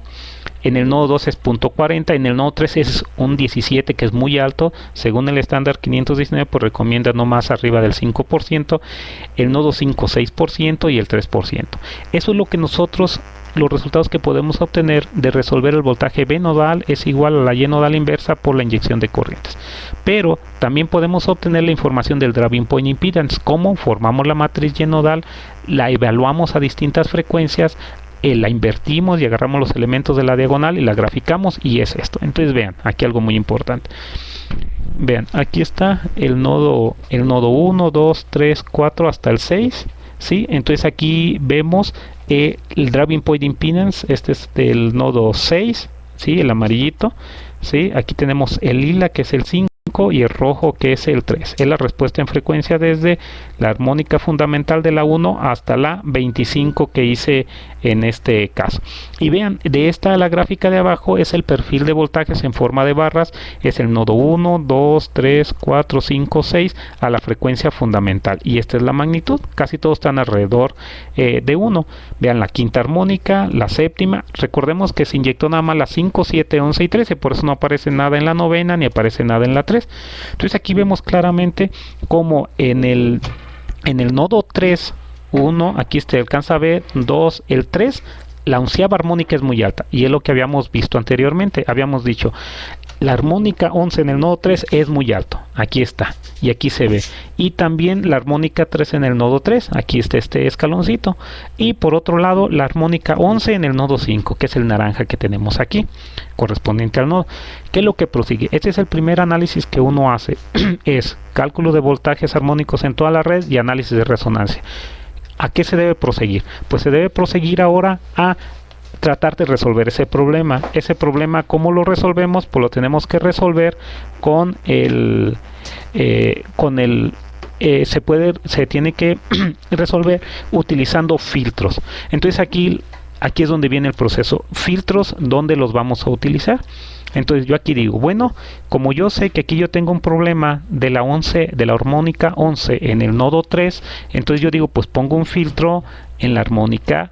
En el nodo 2 es 0.40, en el nodo 3 es un 17, que es muy alto. Según el estándar 519, pues recomienda no más arriba del 5%, el nodo 5 6% y el 3%. Eso es lo que nosotros, los resultados que podemos obtener de resolver el voltaje B nodal es igual a la Y nodal inversa por la inyección de corrientes. Pero también podemos obtener la información del driving point impedance, cómo formamos la matriz Y nodal, la evaluamos a distintas frecuencias, la invertimos y agarramos los elementos de la diagonal y la graficamos, y es esto. Entonces vean, aquí algo muy importante. Vean, aquí está el nodo 1, 2, 3, 4 hasta el 6. ¿Sí? Entonces aquí vemos el driving point impedance, este es del nodo 6, ¿sí? El amarillito, ¿sí? Aquí tenemos el lila, que es el 5, y el rojo, que es el 3. Es la respuesta en frecuencia desde la armónica fundamental de la 1 hasta la 25 que hice en este caso. Y vean, de esta a la gráfica de abajo es el perfil de voltajes en forma de barras, es el nodo 1, 2, 3, 4, 5, 6 a la frecuencia fundamental, y esta es la magnitud. Casi todos están alrededor de 1. Vean la quinta armónica, la séptima. Recordemos que se inyectó nada más la 5, 7, 11 y 13, por eso no aparece nada en la novena ni aparece nada en la 3. Entonces aquí vemos claramente como en el nodo 3, 1, aquí se alcanza a ver, 2, el 3, la onceava armónica es muy alta, y es lo que habíamos visto anteriormente. Habíamos dicho, la armónica 11 en el nodo 3 es muy alto, aquí está, y aquí se ve. Y también la armónica 3 en el nodo 3, aquí está este escaloncito. Y por otro lado, la armónica 11 en el nodo 5, que es el naranja que tenemos aquí, correspondiente al nodo. ¿Qué es lo que prosigue? Este es el primer análisis que uno hace, es cálculo de voltajes armónicos en toda la red y análisis de resonancia. ¿A qué se debe proseguir? Pues se debe proseguir ahora a tratar de resolver ese problema. Ese problema, ¿cómo lo resolvemos? Pues lo tenemos que resolver con se tiene que resolver utilizando filtros. Entonces aquí es donde viene el proceso. Filtros, ¿dónde los vamos a utilizar? Entonces yo aquí digo, bueno, como yo sé que aquí yo tengo un problema de la armónica 11 en el nodo 3, entonces yo digo, pues pongo un filtro en la armónica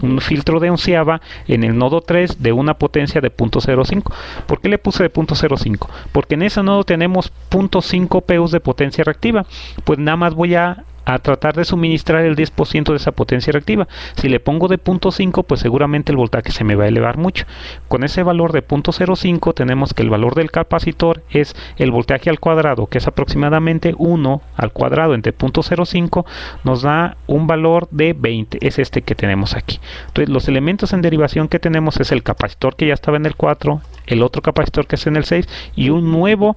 un filtro de onceava en el nodo 3 de una potencia de 0.05. ¿Por qué le puse de 0.05? Porque en ese nodo tenemos 0.5 PUs de potencia reactiva. Pues nada más voy a tratar de suministrar el 10% de esa potencia reactiva. Si le pongo de 0.5, pues seguramente el voltaje se me va a elevar mucho. Con ese valor de 0.05 tenemos que el valor del capacitor es el voltaje al cuadrado, que es aproximadamente 1 al cuadrado entre 0.05, nos da un valor de 20. Es este que tenemos aquí. Entonces los elementos en derivación que tenemos es el capacitor que ya estaba en el 4, el otro capacitor que es en el 6 y un nuevo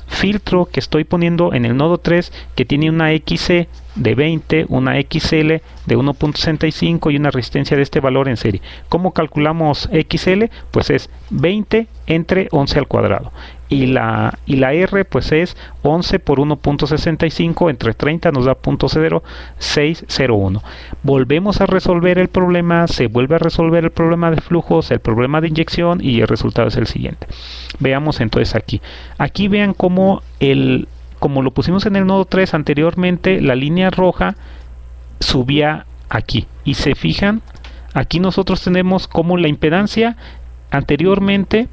filtro que estoy poniendo en el nodo 3 que tiene una XC de 20, una XL de 1.65 y una resistencia de este valor en serie. ¿Cómo calculamos XL? Pues es 20 entre 11 al cuadrado. Y la R pues es 11 por 1.65 entre 30 nos da 0.0601. Volvemos a resolver el problema, se vuelve a resolver el problema de flujos, el problema de inyección y el resultado es el siguiente. Veamos entonces aquí. Aquí vean cómo como lo pusimos en el nodo 3 anteriormente, la línea roja subía aquí. Y se fijan, aquí nosotros tenemos como la impedancia anteriormente,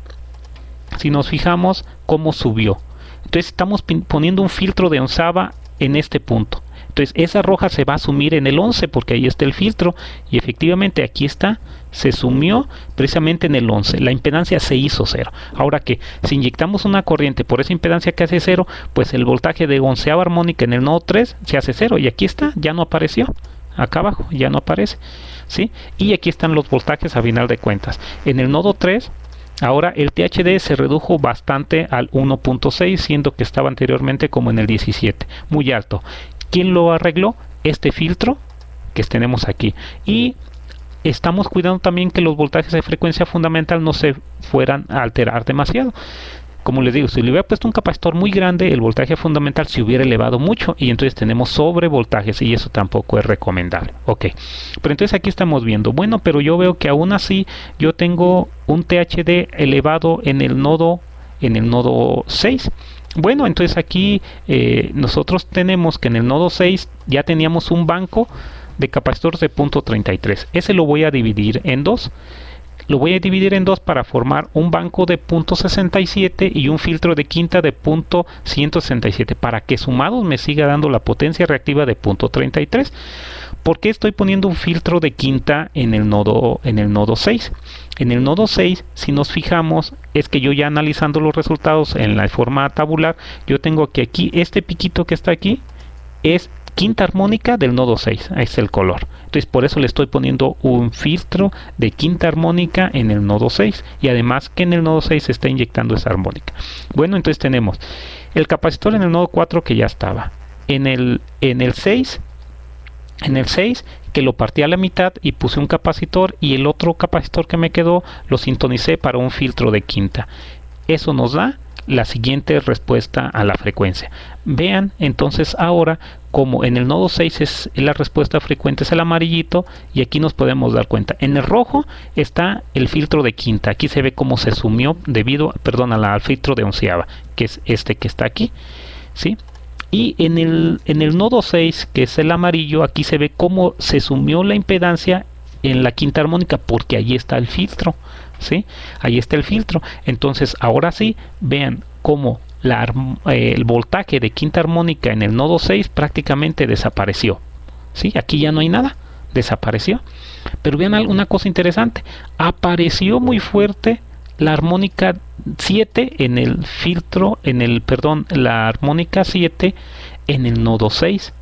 si nos fijamos, cómo subió. Entonces estamos poniendo un filtro de onceava en este punto. Entonces esa roja se va a sumir en el 11 porque ahí está el filtro y efectivamente aquí está, se sumió precisamente en el 11. La impedancia se hizo 0. Ahora que si inyectamos una corriente por esa impedancia que hace 0, pues el voltaje de onceava armónica en el nodo 3 se hace 0 y aquí está, ya no apareció. Acá abajo ya no aparece, ¿sí? Y aquí están los voltajes a final de cuentas. En el nodo 3 ahora el THD se redujo bastante al 1.6, siendo que estaba anteriormente como en el 17, muy alto. ¿Quién lo arregló? Este filtro que tenemos aquí. Y estamos cuidando también que los voltajes de frecuencia fundamental no se fueran a alterar demasiado. Como les digo, si le hubiera puesto un capacitor muy grande, el voltaje fundamental se hubiera elevado mucho y entonces tenemos sobrevoltajes y eso tampoco es recomendable. Ok, pero entonces aquí estamos viendo, bueno, pero yo veo que aún así yo tengo un THD elevado en el nodo 6. Bueno, entonces aquí nosotros tenemos que en el nodo 6 ya teníamos un banco de capacitores de punto 33. Ese lo voy a dividir en dos. Lo voy a dividir en dos para formar un banco de punto 67 y un filtro de quinta de punto 167 para que sumados me siga dando la potencia reactiva de punto 33. ¿Por qué estoy poniendo un filtro de quinta en el nodo 6? En el nodo 6, si nos fijamos, es que yo ya analizando los resultados en la forma tabular, yo tengo que aquí este piquito que está aquí es quinta armónica del nodo 6, ahí es el color. Entonces por eso le estoy poniendo un filtro de quinta armónica en el nodo 6 y además que en el nodo 6 se está inyectando esa armónica. Bueno, entonces tenemos el capacitor en el nodo 4 que ya estaba. En el 6 que lo partí a la mitad y puse un capacitor y el otro capacitor que me quedó lo sintonicé para un filtro de quinta. Eso nos da la siguiente respuesta a la frecuencia. Vean entonces ahora como en el nodo 6 es la respuesta frecuente es el amarillito y aquí nos podemos dar cuenta. En el rojo está el filtro de quinta. Aquí se ve cómo se sumió debido, al filtro de onceava, que es este que está aquí, ¿sí? Y en el nodo 6, que es el amarillo, aquí se ve cómo se sumió la impedancia en la quinta armónica, porque ahí está el filtro, ¿sí? Ahí está el filtro. Entonces, ahora sí, vean cómo el voltaje de quinta armónica en el nodo 6 prácticamente desapareció, ¿sí? Aquí ya no hay nada, desapareció. Pero vean una cosa interesante, apareció muy fuerte la armónica 7 en el filtro, la armónica 7 en el nodo 6.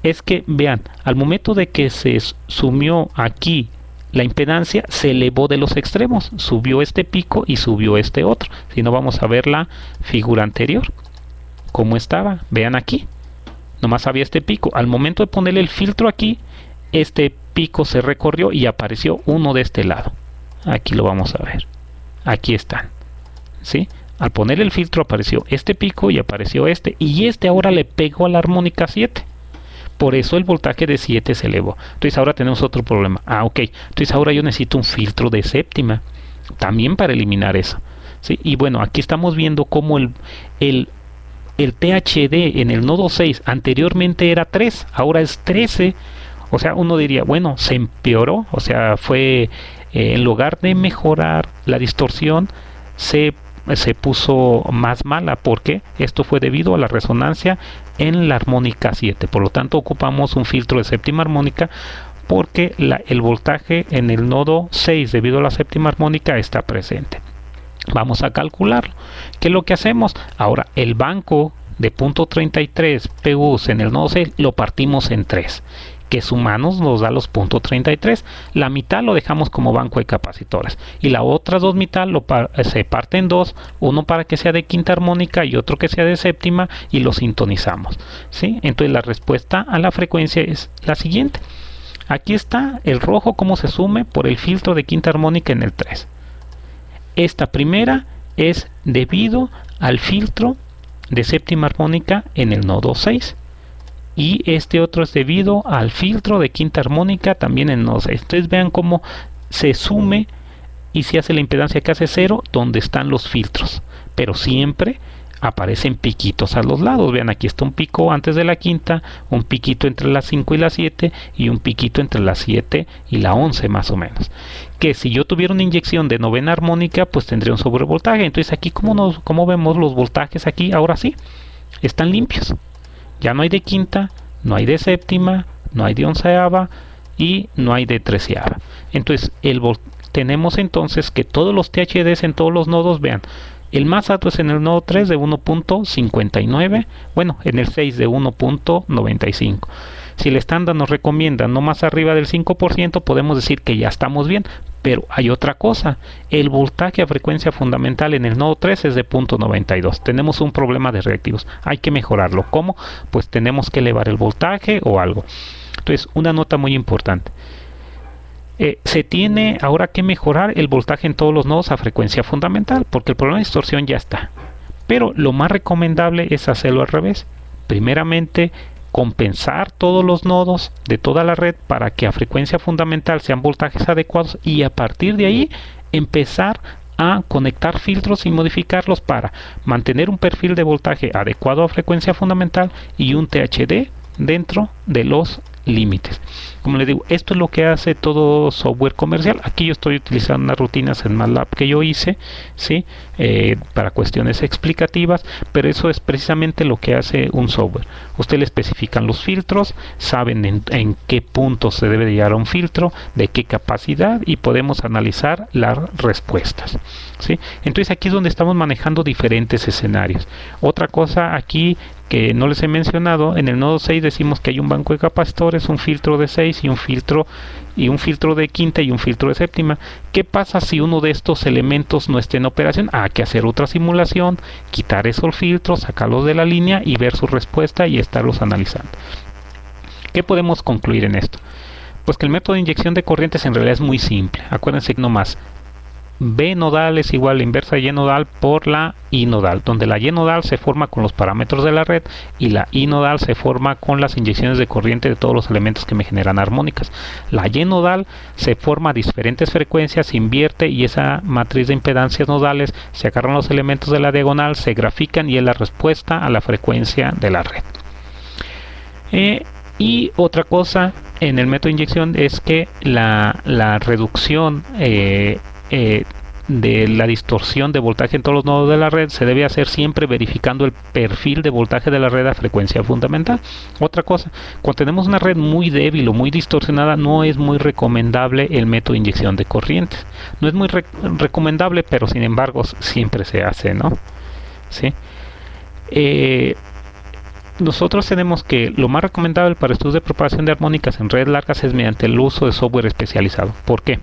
Es que vean, al momento de que se sumió aquí la impedancia, se elevó de los extremos, subió este pico y subió este otro. Si no, vamos a ver la figura anterior, cómo estaba. Vean aquí, nomás había este pico. Al momento de ponerle el filtro aquí, este pico se recorrió y apareció uno de este lado. Aquí lo vamos a ver. Aquí están, ¿sí? Al poner el filtro apareció este pico y apareció este. Y este ahora le pegó a la armónica 7. Por eso el voltaje de 7 se elevó. Entonces ahora tenemos otro problema. Ok. Entonces ahora yo necesito un filtro de séptima. También para eliminar eso, ¿sí? Y bueno, aquí estamos viendo cómo el THD en el nodo 6 anteriormente era 3. Ahora es 13. O sea, uno diría, bueno, se empeoró. O sea, fue... en lugar de mejorar la distorsión, se puso más mala, porque esto fue debido a la resonancia en la armónica 7. Por lo tanto, ocupamos un filtro de séptima armónica porque el voltaje en el nodo 6 debido a la séptima armónica está presente. Vamos a calcularlo. ¿Qué es lo que hacemos? Ahora, el banco de punto 33 PUs en el nodo 6 lo partimos en 3. Que sumanos nos da los punto 33. La mitad lo dejamos como banco de capacitores y la otra dos mitad se parte en dos, uno para que sea de quinta armónica y otro que sea de séptima, y lo sintonizamos, ¿sí? Entonces la respuesta a la frecuencia es la siguiente. Aquí está el rojo como se sume por el filtro de quinta armónica en el 3. Esta primera es debido al filtro de séptima armónica en el nodo 6. Y este otro es debido al filtro de quinta armónica también en nodo 6. Entonces vean cómo se sume y se hace la impedancia que hace 0 donde están los filtros. Pero siempre aparecen piquitos a los lados. Vean, aquí está un pico antes de la quinta, un piquito entre las 5 y la 7 y un piquito entre la 7 y la 11 más o menos. Que si yo tuviera una inyección de novena armónica, pues tendría un sobrevoltaje. Entonces aquí como vemos los voltajes aquí, ahora sí, están limpios. Ya no hay de quinta, no hay de séptima, no hay de onceava y no hay de treceava. Entonces tenemos entonces que todos los THDs en todos los nodos, vean, el más alto es en el nodo 3 de 1.59, bueno, en el 6 de 1.95. Si el estándar nos recomienda no más arriba del 5%, podemos decir que ya estamos bien. Pero hay otra cosa, el voltaje a frecuencia fundamental en el nodo 3 es de 0.92. Tenemos un problema de reactivos, hay que mejorarlo. ¿Cómo? Pues tenemos que elevar el voltaje o algo. Entonces, una nota muy importante. Se tiene ahora que mejorar el voltaje en todos los nodos a frecuencia fundamental, porque el problema de distorsión ya está. Pero lo más recomendable es hacerlo al revés. Primeramente, compensar todos los nodos de toda la red para que a frecuencia fundamental sean voltajes adecuados, y a partir de ahí empezar a conectar filtros y modificarlos para mantener un perfil de voltaje adecuado a frecuencia fundamental y un THD dentro de los límites. Como les digo, esto es lo que hace todo software comercial. Aquí yo estoy utilizando unas rutinas en MATLAB que yo hice, ¿sí? Para cuestiones explicativas, pero eso es precisamente lo que hace un software. Usted le especifican los filtros, saben en qué punto se debe llegar a un filtro, de qué capacidad, y podemos analizar las respuestas, ¿sí? Entonces aquí es donde estamos manejando diferentes escenarios. Otra cosa aquí que no les he mencionado, en el nodo 6 decimos que hay un banco de capacitores, un filtro de 6 y un filtro de quinta y un filtro de séptima. ¿Qué pasa si uno de estos elementos no está en operación? Hay que hacer otra simulación, quitar esos filtros, sacarlos de la línea y ver su respuesta y estarlos analizando. ¿Qué podemos concluir en esto? Pues que el método de inyección de corrientes en realidad es muy simple. Acuérdense que nomás B nodal es igual a la inversa de Y nodal por la I nodal, donde la Y nodal se forma con los parámetros de la red y la I nodal se forma con las inyecciones de corriente de todos los elementos que me generan armónicas. La Y nodal se forma a diferentes frecuencias, se invierte, y esa matriz de impedancias nodales se agarran los elementos de la diagonal, se grafican y es la respuesta a la frecuencia de la red. Y otra cosa en el método de inyección es que la reducción de la distorsión de voltaje en todos los nodos de la red se debe hacer siempre verificando el perfil de voltaje de la red a frecuencia fundamental. Otra cosa, cuando tenemos una red muy débil o muy distorsionada, no es muy recomendable el método de inyección de corrientes. No es muy recomendable, pero sin embargo siempre se hace, ¿no? ¿Sí? Nosotros tenemos que lo más recomendable para estudios de propagación de armónicas en redes largas es mediante el uso de software especializado. ¿Por qué?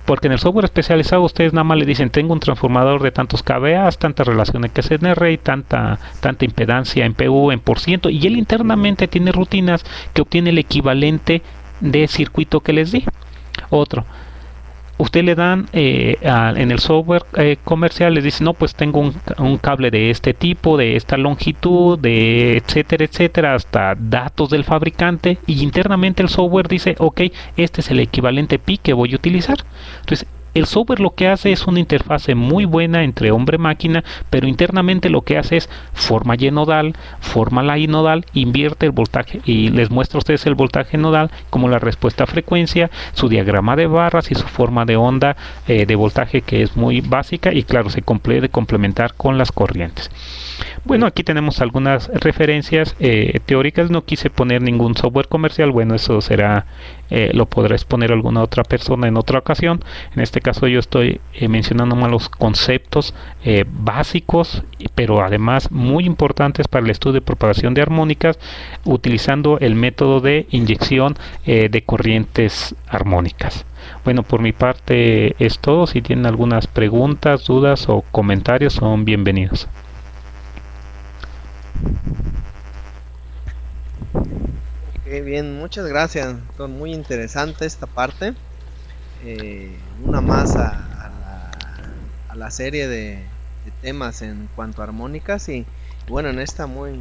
Porque en el software especializado ustedes nada más le dicen: tengo un transformador de tantos kVA, tanta relación XNR y tanta impedancia en PU en por ciento, y él internamente tiene rutinas que obtiene el equivalente de circuito que les di. Otro, usted le dan en el software comercial, les dice: no, pues tengo un cable de este tipo, de esta longitud, de etcétera, etcétera, hasta datos del fabricante, y internamente el software dice: ok, este es el equivalente pi que voy a utilizar. Entonces el software lo que hace es una interfase muy buena entre hombre-máquina, pero internamente lo que hace es forma Y nodal, forma la I nodal, invierte el voltaje y les muestra a ustedes el voltaje nodal como la respuesta a frecuencia, su diagrama de barras y su forma de onda de voltaje, que es muy básica, y claro, se puede complementar con las corrientes. Bueno, aquí tenemos algunas referencias teóricas. No quise poner ningún software comercial. Bueno, eso será, lo podrá exponer alguna otra persona en otra ocasión. En este caso yo estoy mencionando más los conceptos básicos, pero además muy importantes para el estudio de propagación de armónicas, utilizando el método de inyección de corrientes armónicas. Bueno, por mi parte es todo. Si tienen algunas preguntas, dudas o comentarios, son bienvenidos. Ok, bien, muchas gracias. Muy interesante esta parte. Una más a la serie de temas en cuanto a armónicas, y bueno, en esta muy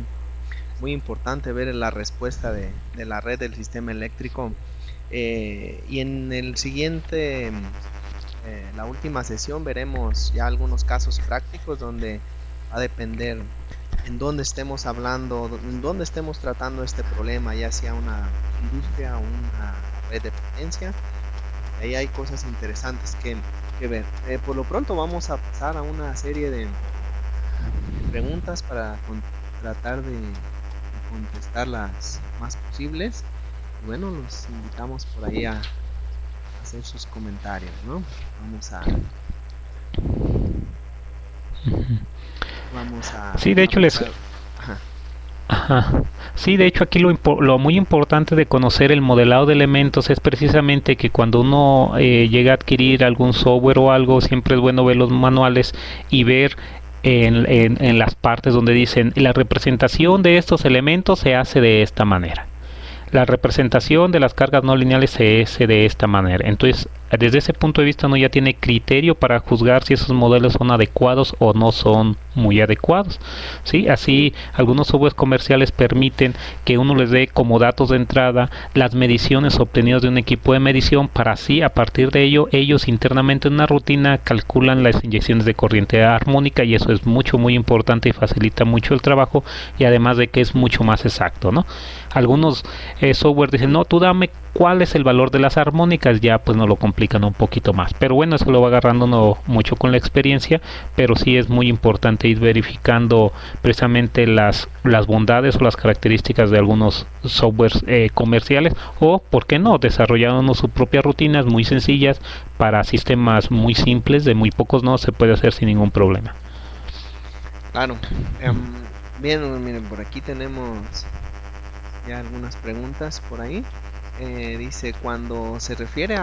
importante ver la respuesta de la red del sistema eléctrico. Y en el siguiente, la última sesión, veremos ya algunos casos prácticos donde va a depender en dónde estemos hablando, en dónde estemos tratando este problema, ya sea una industria o una red de potencia. Ahí hay cosas interesantes que ver. Por lo pronto vamos a pasar a una serie de preguntas para tratar de contestar las más posibles. Y bueno, los invitamos por ahí a hacer sus comentarios, ¿no? Vamos a sí, de hecho Sí, de hecho aquí lo muy importante de conocer el modelado de elementos es precisamente que cuando uno llega a adquirir algún software o algo, siempre es bueno ver los manuales y ver en las partes donde dicen: la representación de estos elementos se hace de esta manera. la representación de las cargas no lineales se hace de esta manera. Entonces, desde ese punto de vista uno ya tiene criterio para juzgar si esos modelos son adecuados o no son muy adecuados, ¿sí? Así algunos softwares comerciales permiten que uno les dé como datos de entrada las mediciones obtenidas de un equipo de medición, para así a partir de ello ellos internamente en una rutina calculan las inyecciones de corriente armónica, y eso es muy importante y facilita mucho el trabajo, y además de que es mucho más exacto, ¿no? Algunos software dicen, no, tú dame cuál es el valor de las armónicas, ya pues nos lo complican un poquito más, pero bueno, eso lo va agarrando uno mucho con la experiencia, pero sí es muy importante ir verificando precisamente las bondades o las características de algunos softwares comerciales, o por qué no, desarrollando sus propias rutinas muy sencillas para sistemas muy simples de muy pocos nodos, se puede hacer sin ningún problema. Claro. Bien, miren, por aquí tenemos ya algunas preguntas por ahí. Dice, cuando se refiere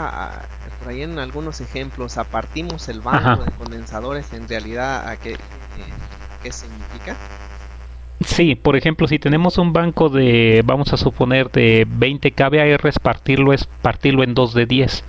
por ahí en algunos ejemplos, a partimos el banco de condensadores, en realidad ¿qué significa? Sí, por ejemplo, si tenemos un banco de, vamos a suponer, de 20 kVAR, partirlo en 2 de 10.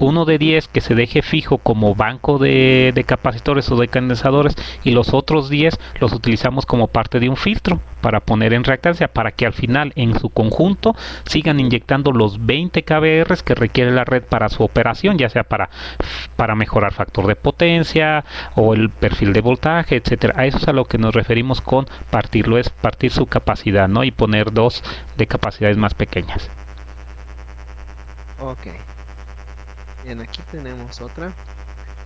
Uno de 10 que se deje fijo como banco de capacitores o de condensadores, y los otros 10 los utilizamos como parte de un filtro para poner en reactancia, para que al final en su conjunto sigan inyectando los 20 kVAR que requiere la red para su operación, ya sea para mejorar factor de potencia o el perfil de voltaje, etcétera. A eso es a lo que nos referimos con partirlo, es partir su capacidad, ¿no? Y poner dos de capacidades más pequeñas. Ok. Bien, aquí tenemos otra.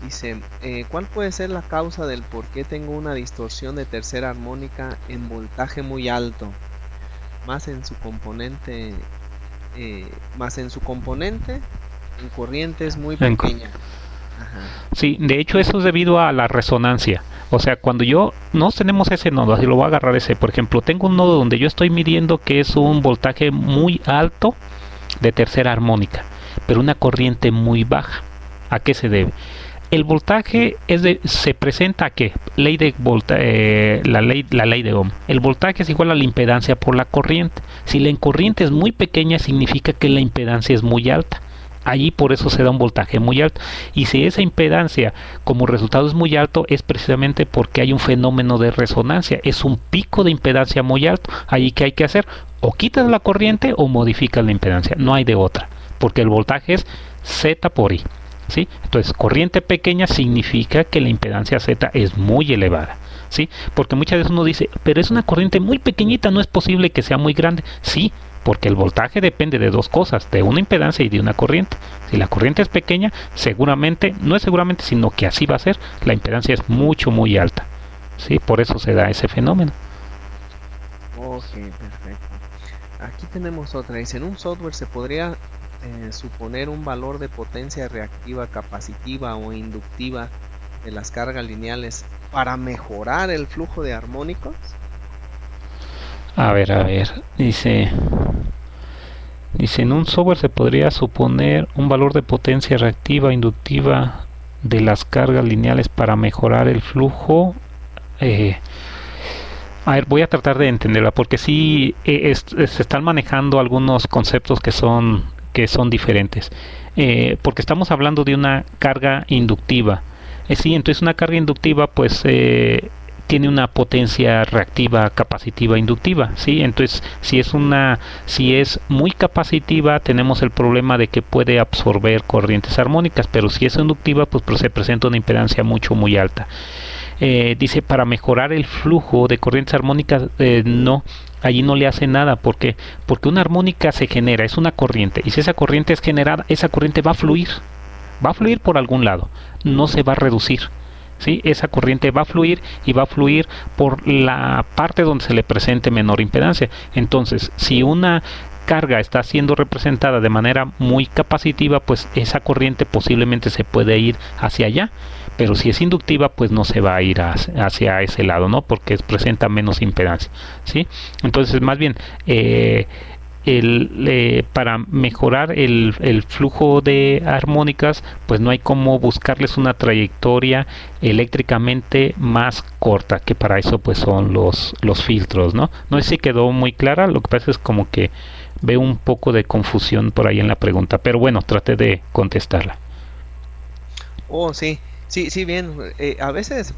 Dice, ¿cuál puede ser la causa del por qué tengo una distorsión de tercera armónica en voltaje muy alto, más en su componente en corriente es muy pequeña? Ajá. Sí, de hecho eso es debido a la resonancia. O sea, cuando no tenemos ese nodo, así lo voy a agarrar ese, por ejemplo, tengo un nodo donde yo estoy midiendo que es un voltaje muy alto de tercera armónica, pero una corriente muy baja. ¿A qué se debe? El voltaje se presenta a qué? La ley de Ohm. El voltaje es igual a la impedancia por la corriente. Si la corriente es muy pequeña, significa que la impedancia es muy alta. Allí por eso se da un voltaje muy alto. Y si esa impedancia como resultado es muy alto, es precisamente porque hay un fenómeno de resonancia. Es un pico de impedancia muy alto. Allí ¿qué hay que hacer? O quitas la corriente o modificas la impedancia. No hay de otra, porque el voltaje es Z por I, ¿sí? Entonces, corriente pequeña significa que la impedancia Z es muy elevada, ¿sí? Porque muchas veces uno dice, pero es una corriente muy pequeñita, no es posible que sea muy grande. Sí, porque el voltaje depende de dos cosas, de una impedancia y de una corriente. Si la corriente es pequeña, seguramente, no es seguramente, sino que así va a ser, la impedancia es muy alta, ¿sí? Por eso se da ese fenómeno. Ok, perfecto. Aquí tenemos otra. Dice, en un software se podría suponer un valor de potencia reactiva, capacitiva o inductiva de las cargas lineales para mejorar el flujo de armónicos. A ver, dice, en un software se podría suponer un valor de potencia reactiva, inductiva de las cargas lineales para mejorar el flujo. A ver, voy a tratar de entenderla, porque sí se están manejando algunos conceptos que son diferentes. Porque estamos hablando de una carga inductiva. Sí, entonces una carga inductiva pues tiene una potencia reactiva, capacitiva, inductiva, ¿sí? Entonces, si es muy capacitiva, tenemos el problema de que puede absorber corrientes armónicas, pero si es inductiva, pues se presenta una impedancia muy alta. Dice, para mejorar el flujo de corrientes armónicas, no, allí no le hace nada. Porque una armónica se genera, es una corriente, y si esa corriente es generada, esa corriente va a fluir por algún lado, no se va a reducir, ¿sí? Esa corriente va a fluir, y va a fluir por la parte donde se le presente menor impedancia. Entonces, si una carga está siendo representada de manera muy capacitiva, pues esa corriente posiblemente se puede ir hacia allá, pero si es inductiva, pues no se va a ir hacia ese lado, ¿no? Porque presenta menos impedancia, ¿sí? Entonces, más bien, para mejorar el flujo de armónicas, pues no hay como buscarles una trayectoria eléctricamente más corta, que para eso pues son los filtros, ¿no? No sé si quedó muy clara. Lo que pasa es como que veo un poco de confusión por ahí en la pregunta, pero bueno, traté de contestarla. Oh, sí, sí, sí, bien. A veces,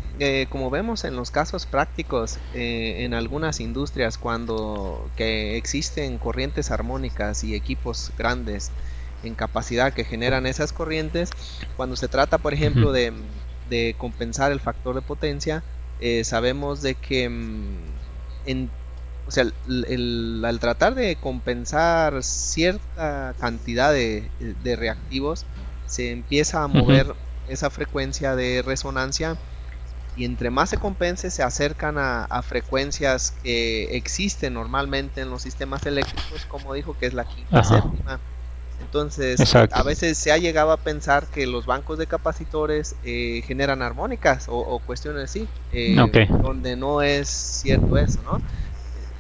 como vemos en los casos prácticos, en algunas industrias, cuando que existen corrientes armónicas y equipos grandes en capacidad que generan esas corrientes, cuando se trata, por Ujú, ejemplo, de compensar el factor de potencia, sabemos de que en, o sea, al tratar de compensar cierta cantidad de reactivos, se empieza a ujú, mover esa frecuencia de resonancia y entre más se compense se acercan a frecuencias que existen normalmente en los sistemas eléctricos, como dijo, que es la quinta ajá, séptima. Entonces, exacto. a veces se ha llegado a pensar que los bancos de capacitores generan armónicas o cuestiones así, Ok, donde no es cierto eso, ¿no?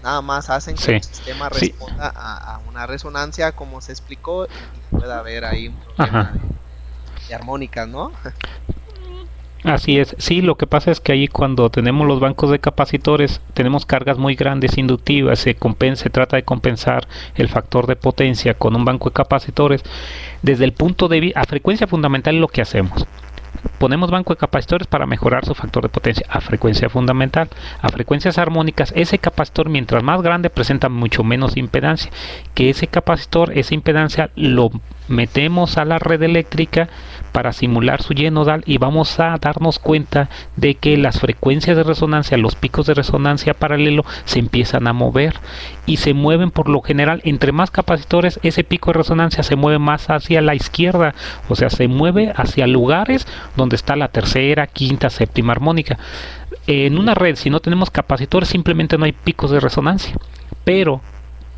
Nada más hacen que el sí, sistema sí, responda a una resonancia, como se explicó, y pueda haber ahí un ajá. problema de armónicas, ¿no? Así es, sí, lo que pasa es que ahí cuando tenemos los bancos de capacitores tenemos cargas muy grandes inductivas, se trata de compensar el factor de potencia con un banco de capacitores desde el punto de vista, a frecuencia fundamental es lo que hacemos. Ponemos banco de capacitores para mejorar su factor de potencia a frecuencia fundamental. A frecuencias armónicas, ese capacitor mientras más grande presenta mucho menos impedancia. Que ese capacitor, esa impedancia, lo metemos a la red eléctrica para simular su lleno nodal y vamos a darnos cuenta de que las frecuencias de resonancia, los picos de resonancia paralelo se empiezan a mover y se mueven por lo general, entre más capacitores, ese pico de resonancia se mueve más hacia la izquierda, o sea, se mueve hacia lugares donde está la tercera, quinta, séptima armónica. En una red, si no tenemos capacitores, simplemente no hay picos de resonancia. Pero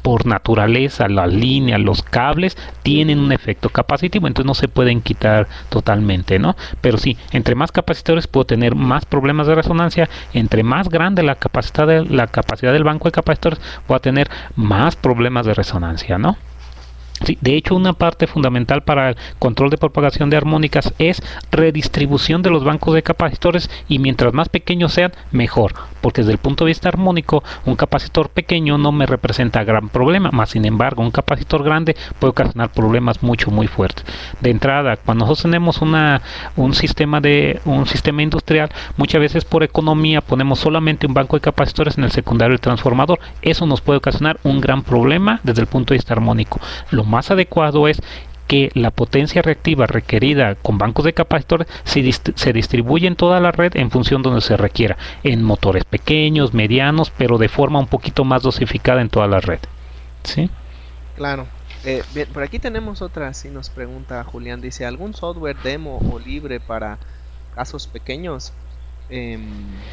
por naturaleza, las líneas, los cables tienen un efecto capacitivo, entonces no se pueden quitar totalmente, ¿no? Pero sí, entre más capacitores puedo tener más problemas de resonancia, entre más grande la capacidad del banco de capacitores, voy a tener más problemas de resonancia, ¿no? Sí, de hecho, una parte fundamental para el control de propagación de armónicas es redistribución de los bancos de capacitores y mientras más pequeños sean, mejor, porque desde el punto de vista armónico, un capacitor pequeño no me representa gran problema, más sin embargo, un capacitor grande puede ocasionar problemas muy fuertes. De entrada, cuando nosotros tenemos un sistema industrial, muchas veces por economía ponemos solamente un banco de capacitores en el secundario del transformador. Eso nos puede ocasionar un gran problema desde el punto de vista armónico. Lo más adecuado es que la potencia reactiva requerida con bancos de capacitores se distribuye en toda la red en función de donde se requiera, en motores pequeños, medianos, pero de forma un poquito más dosificada en toda la red. ¿Sí? Claro. Bien, por aquí tenemos otra, si nos pregunta Julián, dice, ¿algún software demo o libre para casos pequeños? Em,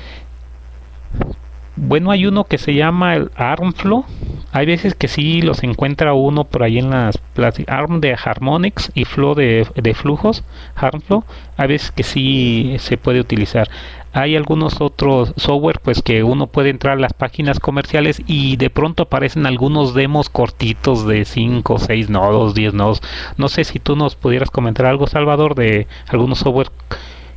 Bueno, hay uno que se llama el ARMFlow. Hay veces que sí los encuentra uno por ahí en las ARM de Harmonics y Flow de flujos, ARMFlow. Hay veces que sí se puede utilizar. Hay algunos otros software pues que uno puede entrar a las páginas comerciales y de pronto aparecen algunos demos cortitos de 5, 6 nodos, 10 nodos. No sé si tú nos pudieras comentar algo, Salvador, de algunos software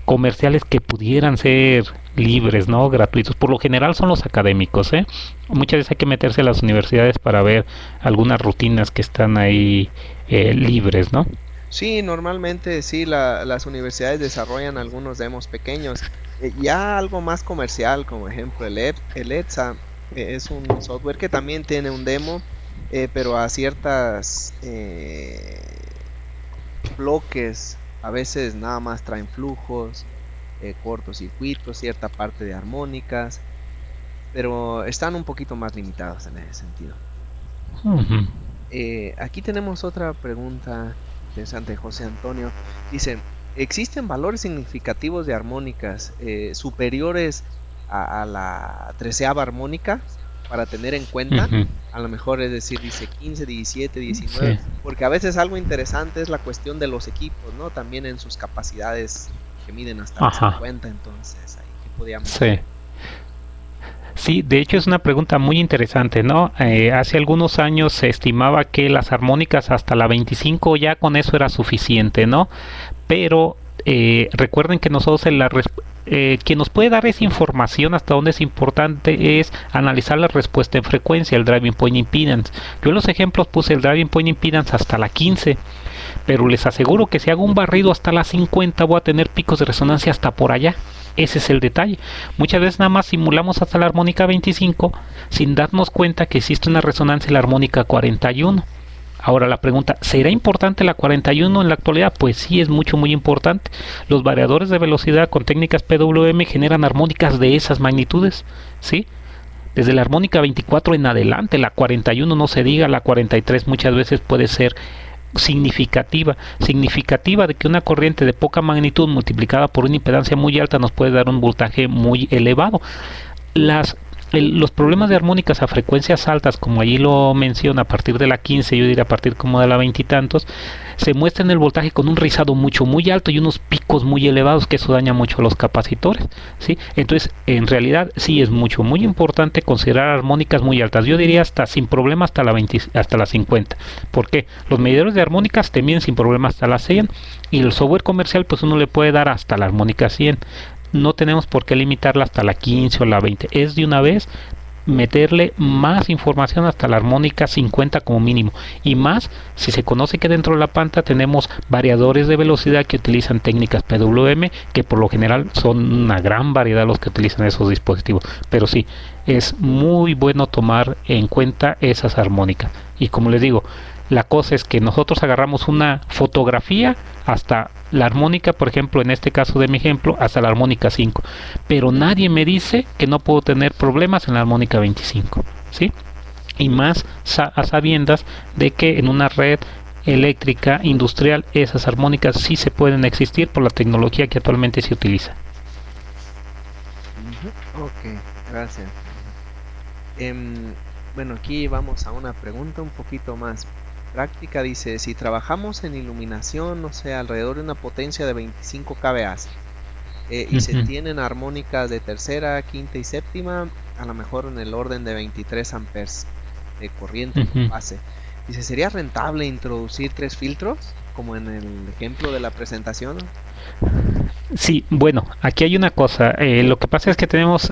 comerciales que pudieran ser libres, ¿no? Gratuitos. Por lo general son los académicos, ¿eh? Muchas veces hay que meterse a las universidades para ver algunas rutinas que están ahí libres, ¿no? sí, normalmente sí, las universidades desarrollan algunos demos pequeños. Ya algo más comercial, como ejemplo el ETSA, es un software que también tiene un demo, pero a ciertas bloques, a veces nada más traen flujos, cortocircuitos, cierta parte de armónicas, pero están un poquito más limitados en ese sentido. Ujú. Aquí tenemos otra pregunta interesante de José Antonio. Dice, ¿existen valores significativos de armónicas superiores a la treceava armónica para tener en cuenta? Ujú. A lo mejor es decir, dice 15, 17, 19, Sí, porque a veces algo interesante es la cuestión de los equipos, ¿no? También en sus capacidades que miden hasta las ajá, 50, entonces ahí que podíamos sí. ver. Sí, de hecho es una pregunta muy interesante, ¿no? Hace algunos años se estimaba que las armónicas hasta la 25 ya con eso era suficiente, ¿no? Pero recuerden que nosotros quien nos puede dar esa información hasta dónde es importante es analizar la respuesta en frecuencia, el driving point impedance. Yo en los ejemplos puse el driving point impedance hasta la 15, pero les aseguro que si hago un barrido hasta la 50 voy a tener picos de resonancia hasta por allá. Ese es el detalle. Muchas veces nada más simulamos hasta la armónica 25 sin darnos cuenta que existe una resonancia en la armónica 41. Ahora la pregunta, ¿será importante la 41 en la actualidad? Pues sí, es muy importante. Los variadores de velocidad con técnicas PWM generan armónicas de esas magnitudes, ¿sí? Desde la armónica 24 en adelante, la 41 no se diga, la 43 muchas veces puede ser significativa de que una corriente de poca magnitud multiplicada por una impedancia muy alta nos puede dar un voltaje muy elevado. Los problemas de armónicas a frecuencias altas, como allí lo menciona, a partir de la 15, yo diría a partir como de la 20 y tantos, se muestra en el voltaje con un rizado muy alto y unos picos muy elevados, que eso daña mucho a los capacitores, ¿sí? Entonces, en realidad, sí es muy importante considerar armónicas muy altas. Yo diría hasta sin problema hasta la 20, hasta la 50. ¿Por qué? Los medidores de armónicas te miden sin problema hasta la 100 y el software comercial, pues uno le puede dar hasta la armónica 100. No tenemos por qué limitarla hasta la 15 o la 20. Es de una vez meterle más información hasta la armónica 50 como mínimo. Y más si se conoce que dentro de la planta tenemos variadores de velocidad que utilizan técnicas PWM, que por lo general son una gran variedad los que utilizan esos dispositivos. Pero sí, es muy bueno tomar en cuenta esas armónicas. Y como les digo, la cosa es que nosotros agarramos una fotografía hasta la armónica, por ejemplo, en este caso de mi ejemplo, hasta la armónica 5. Pero nadie me dice que no puedo tener problemas en la armónica 25, ¿sí? Y más a sabiendas de que en una red eléctrica industrial esas armónicas sí se pueden existir por la tecnología que actualmente se utiliza. Ok, gracias. Bueno, aquí vamos a una pregunta un poquito más práctica. Dice, si trabajamos en iluminación, no sé, alrededor de una potencia de 25 kVA y se tienen armónicas de tercera, quinta y séptima, a lo mejor en el orden de 23 amperes de corriente base. Dice, ¿sería rentable introducir 3 filtros, como en el ejemplo de la presentación? Sí, bueno, aquí hay una cosa. Lo que pasa es que tenemos...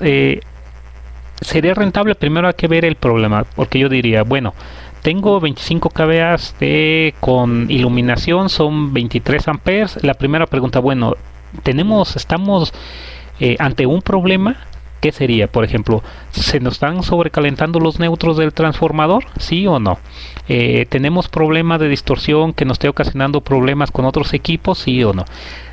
¿sería rentable? Primero hay que ver el problema, porque yo diría, bueno, tengo 25 kVA con iluminación, son 23 amperes. La primera pregunta, bueno, estamos ante un problema. ¿Qué sería? Por ejemplo, ¿se nos están sobrecalentando los neutros del transformador? ¿Sí o no? ¿Tenemos problemas de distorsión que nos esté ocasionando problemas con otros equipos? ¿Sí o no?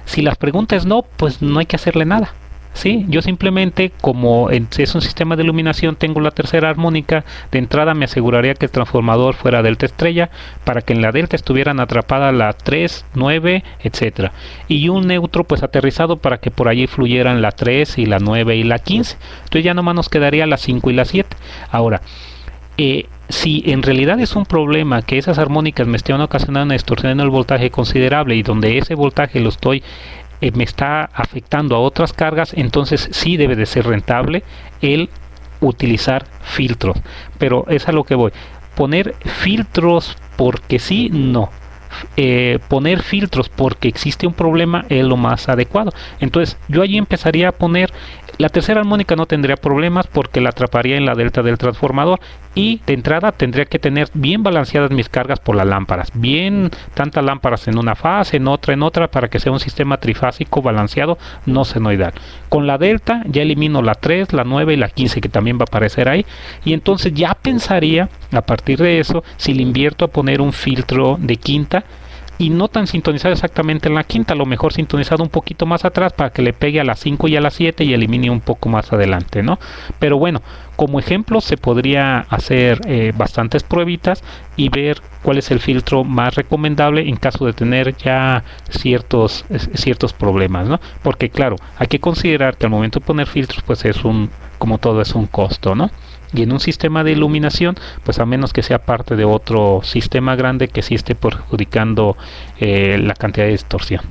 Si la pregunta es no, pues no hay que hacerle nada. Sí, yo simplemente, como es un sistema de iluminación, tengo la tercera armónica. De entrada me aseguraría que el transformador fuera delta estrella, para que en la delta estuvieran atrapadas la 3, 9, etcétera, y un neutro pues aterrizado para que por allí fluyeran la 3 y la 9 y la 15. Entonces ya nomás nos quedaría la 5 y la 7. Ahora, si en realidad es un problema que esas armónicas me estén ocasionando una distorsión en el voltaje considerable, y donde ese voltaje lo estoy me está afectando a otras cargas, entonces sí debe de ser rentable el utilizar filtros. Pero es a lo que voy. Poner filtros porque sí, no. Poner filtros porque existe un problema es lo más adecuado. Entonces yo allí empezaría a poner la tercera armónica. No tendría problemas porque la atraparía en la delta del transformador, y de entrada tendría que tener bien balanceadas mis cargas por las lámparas, bien tantas lámparas en una fase, en otra, para que sea un sistema trifásico balanceado, no senoidal. Con la delta ya elimino la 3, la 9 y la 15, que también va a aparecer ahí, y entonces ya pensaría a partir de eso si le invierto a poner un filtro de quinta, y no tan sintonizado exactamente en la quinta, a lo mejor sintonizado un poquito más atrás para que le pegue a las 5 y a las 7 y elimine un poco más adelante, ¿no? Pero bueno, como ejemplo se podría hacer bastantes pruebitas y ver cuál es el filtro más recomendable en caso de tener ya ciertos problemas, ¿no? Porque claro, hay que considerar que al momento de poner filtros, pues como todo es un costo, ¿no? Y en un sistema de iluminación, pues a menos que sea parte de otro sistema grande que sí esté perjudicando la cantidad de distorsión.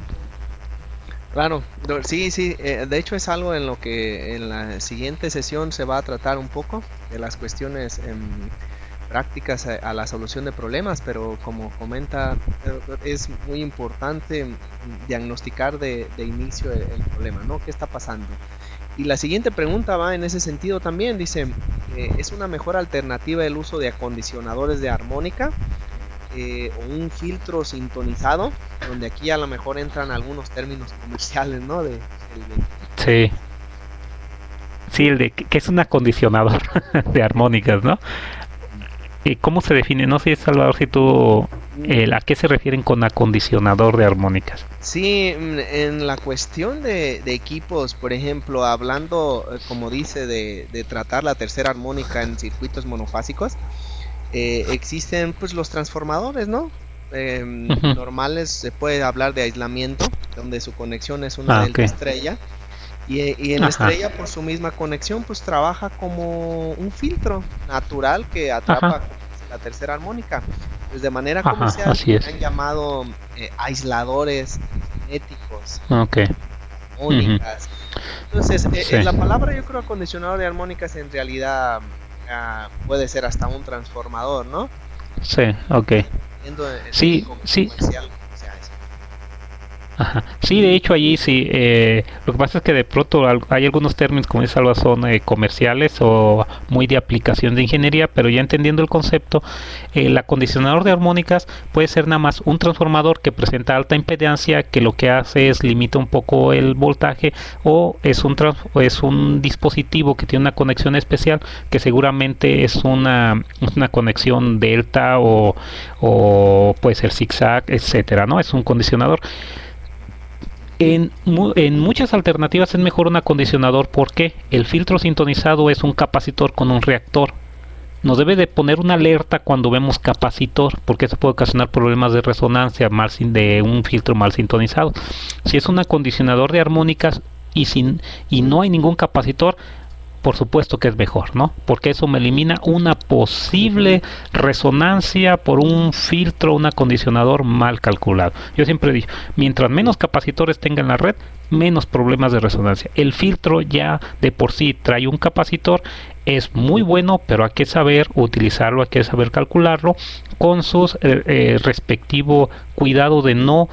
Claro, sí, de hecho es algo en lo que en la siguiente sesión se va a tratar un poco de las cuestiones prácticas a la solución de problemas, pero como comenta, es muy importante diagnosticar de inicio el problema, ¿no? ¿Qué está pasando? Y la siguiente pregunta va en ese sentido también, dice, ¿es una mejor alternativa el uso de acondicionadores de armónica o un filtro sintonizado? Donde aquí a lo mejor entran algunos términos comerciales, ¿no? Sí, sí, el de que es un acondicionador de armónicas, ¿no? ¿Y cómo se define? No sé, Salvador, si tú... ¿a qué se refieren con acondicionador de armónicas? Sí, en la cuestión de equipos, por ejemplo, hablando, como dice, de tratar la tercera armónica en circuitos monofásicos, existen pues los transformadores, ¿no? Ujú. Normales, se puede hablar de aislamiento, donde su conexión es una delta Ok. estrella, y en la Ajá, estrella por su misma conexión pues trabaja como un filtro natural que ajá, atrapa, como dice, la tercera armónica. Pues de manera ajá, comercial así se es. han llamado aisladores magnéticos, Ok. Ujú. armónicas. Entonces, Sí, la palabra yo creo acondicionador de armónicas en realidad puede ser hasta un transformador, ¿no? sí, ok. Dependiendo de Sí, sí, comercial como sea eso. ajá. Sí, de hecho allí sí. Lo que pasa es que de pronto hay algunos términos, como dice Alba, son comerciales o muy de aplicación de ingeniería, pero ya entendiendo el concepto, el acondicionador de armónicas puede ser nada más un transformador que presenta alta impedancia, que lo que hace es limita un poco el voltaje, o o es un dispositivo que tiene una conexión especial, que seguramente es una conexión delta o puede ser zigzag, etcétera, ¿no? Es un condicionador. En muchas alternativas es mejor un acondicionador porque el filtro sintonizado es un capacitor con un reactor. Nos debe de poner una alerta cuando vemos capacitor, porque eso puede ocasionar problemas de resonancia de un filtro mal sintonizado. Si es un acondicionador de armónicas y no hay ningún capacitor, por supuesto que es mejor, ¿no? Porque eso me elimina una posible resonancia por un filtro, un acondicionador mal calculado. Yo siempre digo, mientras menos capacitores tenga en la red, menos problemas de resonancia. El filtro ya de por sí trae un capacitor, es muy bueno, pero hay que saber utilizarlo, hay que saber calcularlo con sus respectivo cuidado de no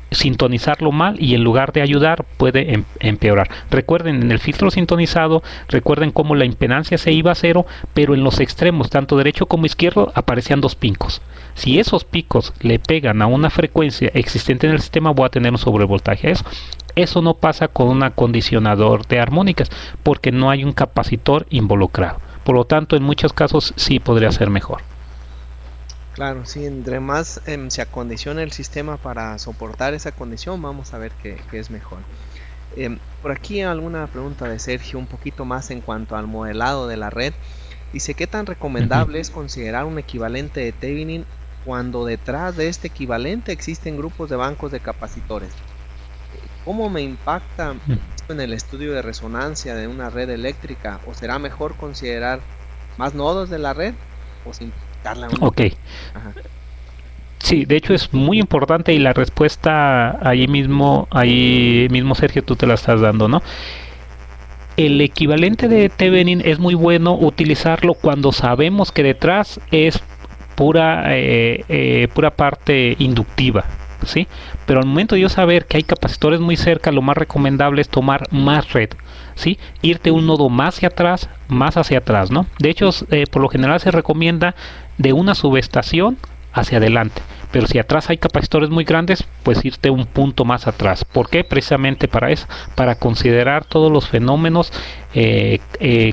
sintonizarlo mal y en lugar de ayudar puede empeorar. Recuerden, en el filtro sintonizado, recuerden cómo la impedancia se iba a cero, pero en los extremos, tanto derecho como izquierdo, aparecían dos picos. Si esos picos le pegan a una frecuencia existente en el sistema, voy a tener un sobrevoltaje. Eso no pasa con un acondicionador de armónicas, porque no hay un capacitor involucrado. Por lo tanto, en muchos casos sí podría ser mejor. Claro, sí, entre más se acondiciona el sistema para soportar esa condición, vamos a ver que es mejor. Por aquí alguna pregunta de Sergio, un poquito más en cuanto al modelado de la red. Dice, ¿qué tan Uh -huh. recomendable es considerar un equivalente de Thevenin cuando detrás de este equivalente existen grupos de bancos de capacitores? ¿Cómo me impacta esto en el estudio de resonancia de una red eléctrica? ¿O será mejor considerar más nodos de la red o simplificarla un Ok. poco? Ajá. Sí, de hecho es muy importante y la respuesta ahí mismo Sergio, tú te la estás dando, ¿no? El equivalente de Thevenin es muy bueno utilizarlo cuando sabemos que detrás es pura parte inductiva, ¿sí? Pero al momento de yo saber que hay capacitores muy cerca, lo más recomendable es tomar más red, ¿sí? Irte un nodo más hacia atrás, ¿no? De hecho, por lo general se recomienda de una subestación hacia adelante. Pero si atrás hay capacitores muy grandes, pues irte un punto más atrás. ¿Por qué? Precisamente para eso, para considerar todos los fenómenos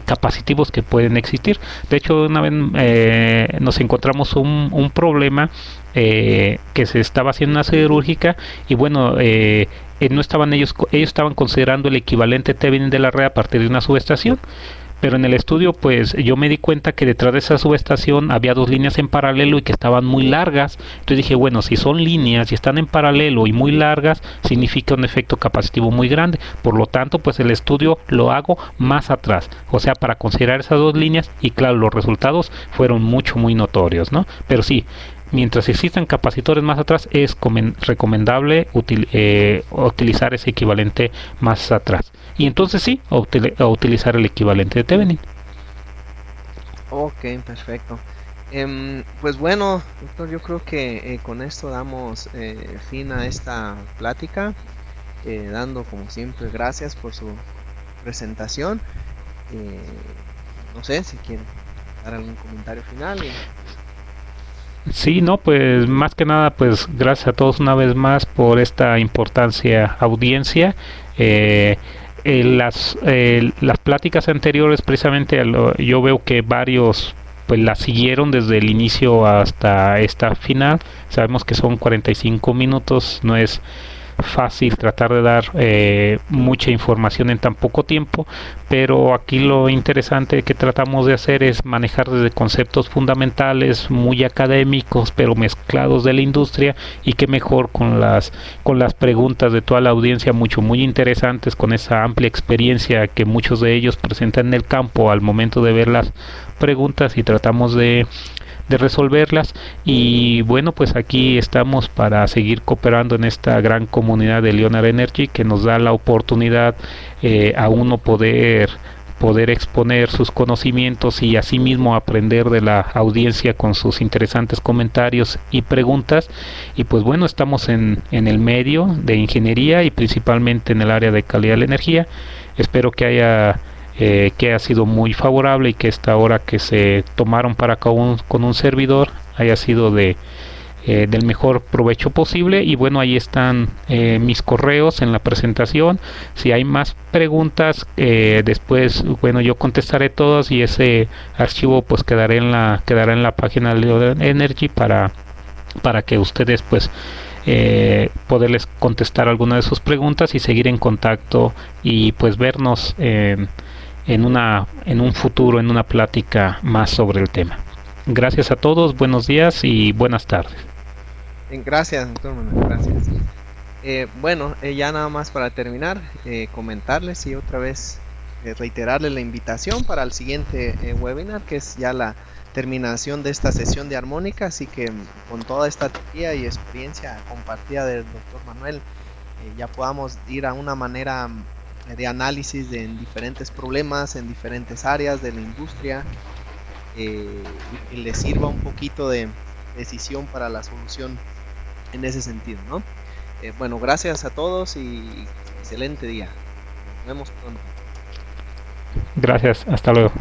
capacitivos que pueden existir. De hecho, una vez nos encontramos un problema que se estaba haciendo una siderúrgica y bueno, no estaban ellos estaban considerando el equivalente Thevenin de la red a partir de una subestación. Pero en el estudio, pues yo me di cuenta que detrás de esa subestación había dos líneas en paralelo y que estaban muy largas. Entonces dije, bueno, si son líneas y están en paralelo y muy largas, significa un efecto capacitivo muy grande. Por lo tanto, pues el estudio lo hago más atrás. O sea, para considerar esas dos líneas y claro, los resultados fueron muy notorios, ¿no? Pero sí, mientras existan capacitores más atrás, es recomendable utilizar ese equivalente más atrás. Y entonces sí, utilizar el equivalente de Thevenin. Ok, perfecto. Pues bueno, doctor, yo creo que con esto damos fin a esta plática, dando como siempre gracias por su presentación. Eh, no sé si quiere dar algún comentario final. Sí, no, pues más que nada, pues gracias a todos una vez más por esta importancia audiencia. Eh, las pláticas anteriores, precisamente, yo veo que varios pues las siguieron desde el inicio hasta esta final. Sabemos que son 45 minutos, no es fácil tratar de dar mucha información en tan poco tiempo, pero aquí lo interesante que tratamos de hacer es manejar desde conceptos fundamentales muy académicos pero mezclados de la industria, y que mejor con las preguntas de toda la audiencia muy interesantes, con esa amplia experiencia que muchos de ellos presentan en el campo al momento de ver las preguntas, y tratamos de resolverlas. Y bueno, pues aquí estamos para seguir cooperando en esta gran comunidad de Leonard Energy, que nos da la oportunidad a uno poder exponer sus conocimientos y asimismo aprender de la audiencia con sus interesantes comentarios y preguntas. Y pues bueno, estamos en el medio de ingeniería y principalmente en el área de calidad de la energía. Espero que ha sido muy favorable, y que esta hora que se tomaron para con un servidor haya sido del mejor provecho posible. Y bueno, ahí están mis correos en la presentación. Si hay más preguntas, después, bueno, yo contestaré todas, y ese archivo pues quedará en la página de Energy para que ustedes pues poderles contestar alguna de sus preguntas y seguir en contacto, y pues vernos en un futuro, en una plática más sobre el tema. Gracias a todos, buenos días y buenas tardes. Gracias, doctor Manuel, gracias. Bueno, ya nada más para terminar, comentarles y otra vez reiterarles la invitación para el siguiente webinar, que es ya la terminación de esta sesión de armónica. Así que con toda esta teoría y experiencia compartida del doctor Manuel, ya podamos ir a una manera de análisis en diferentes problemas, en diferentes áreas de la industria, y que les sirva un poquito de decisión para la solución en ese sentido, ¿no? Bueno, gracias a todos y excelente día. Nos vemos pronto. Gracias, hasta luego.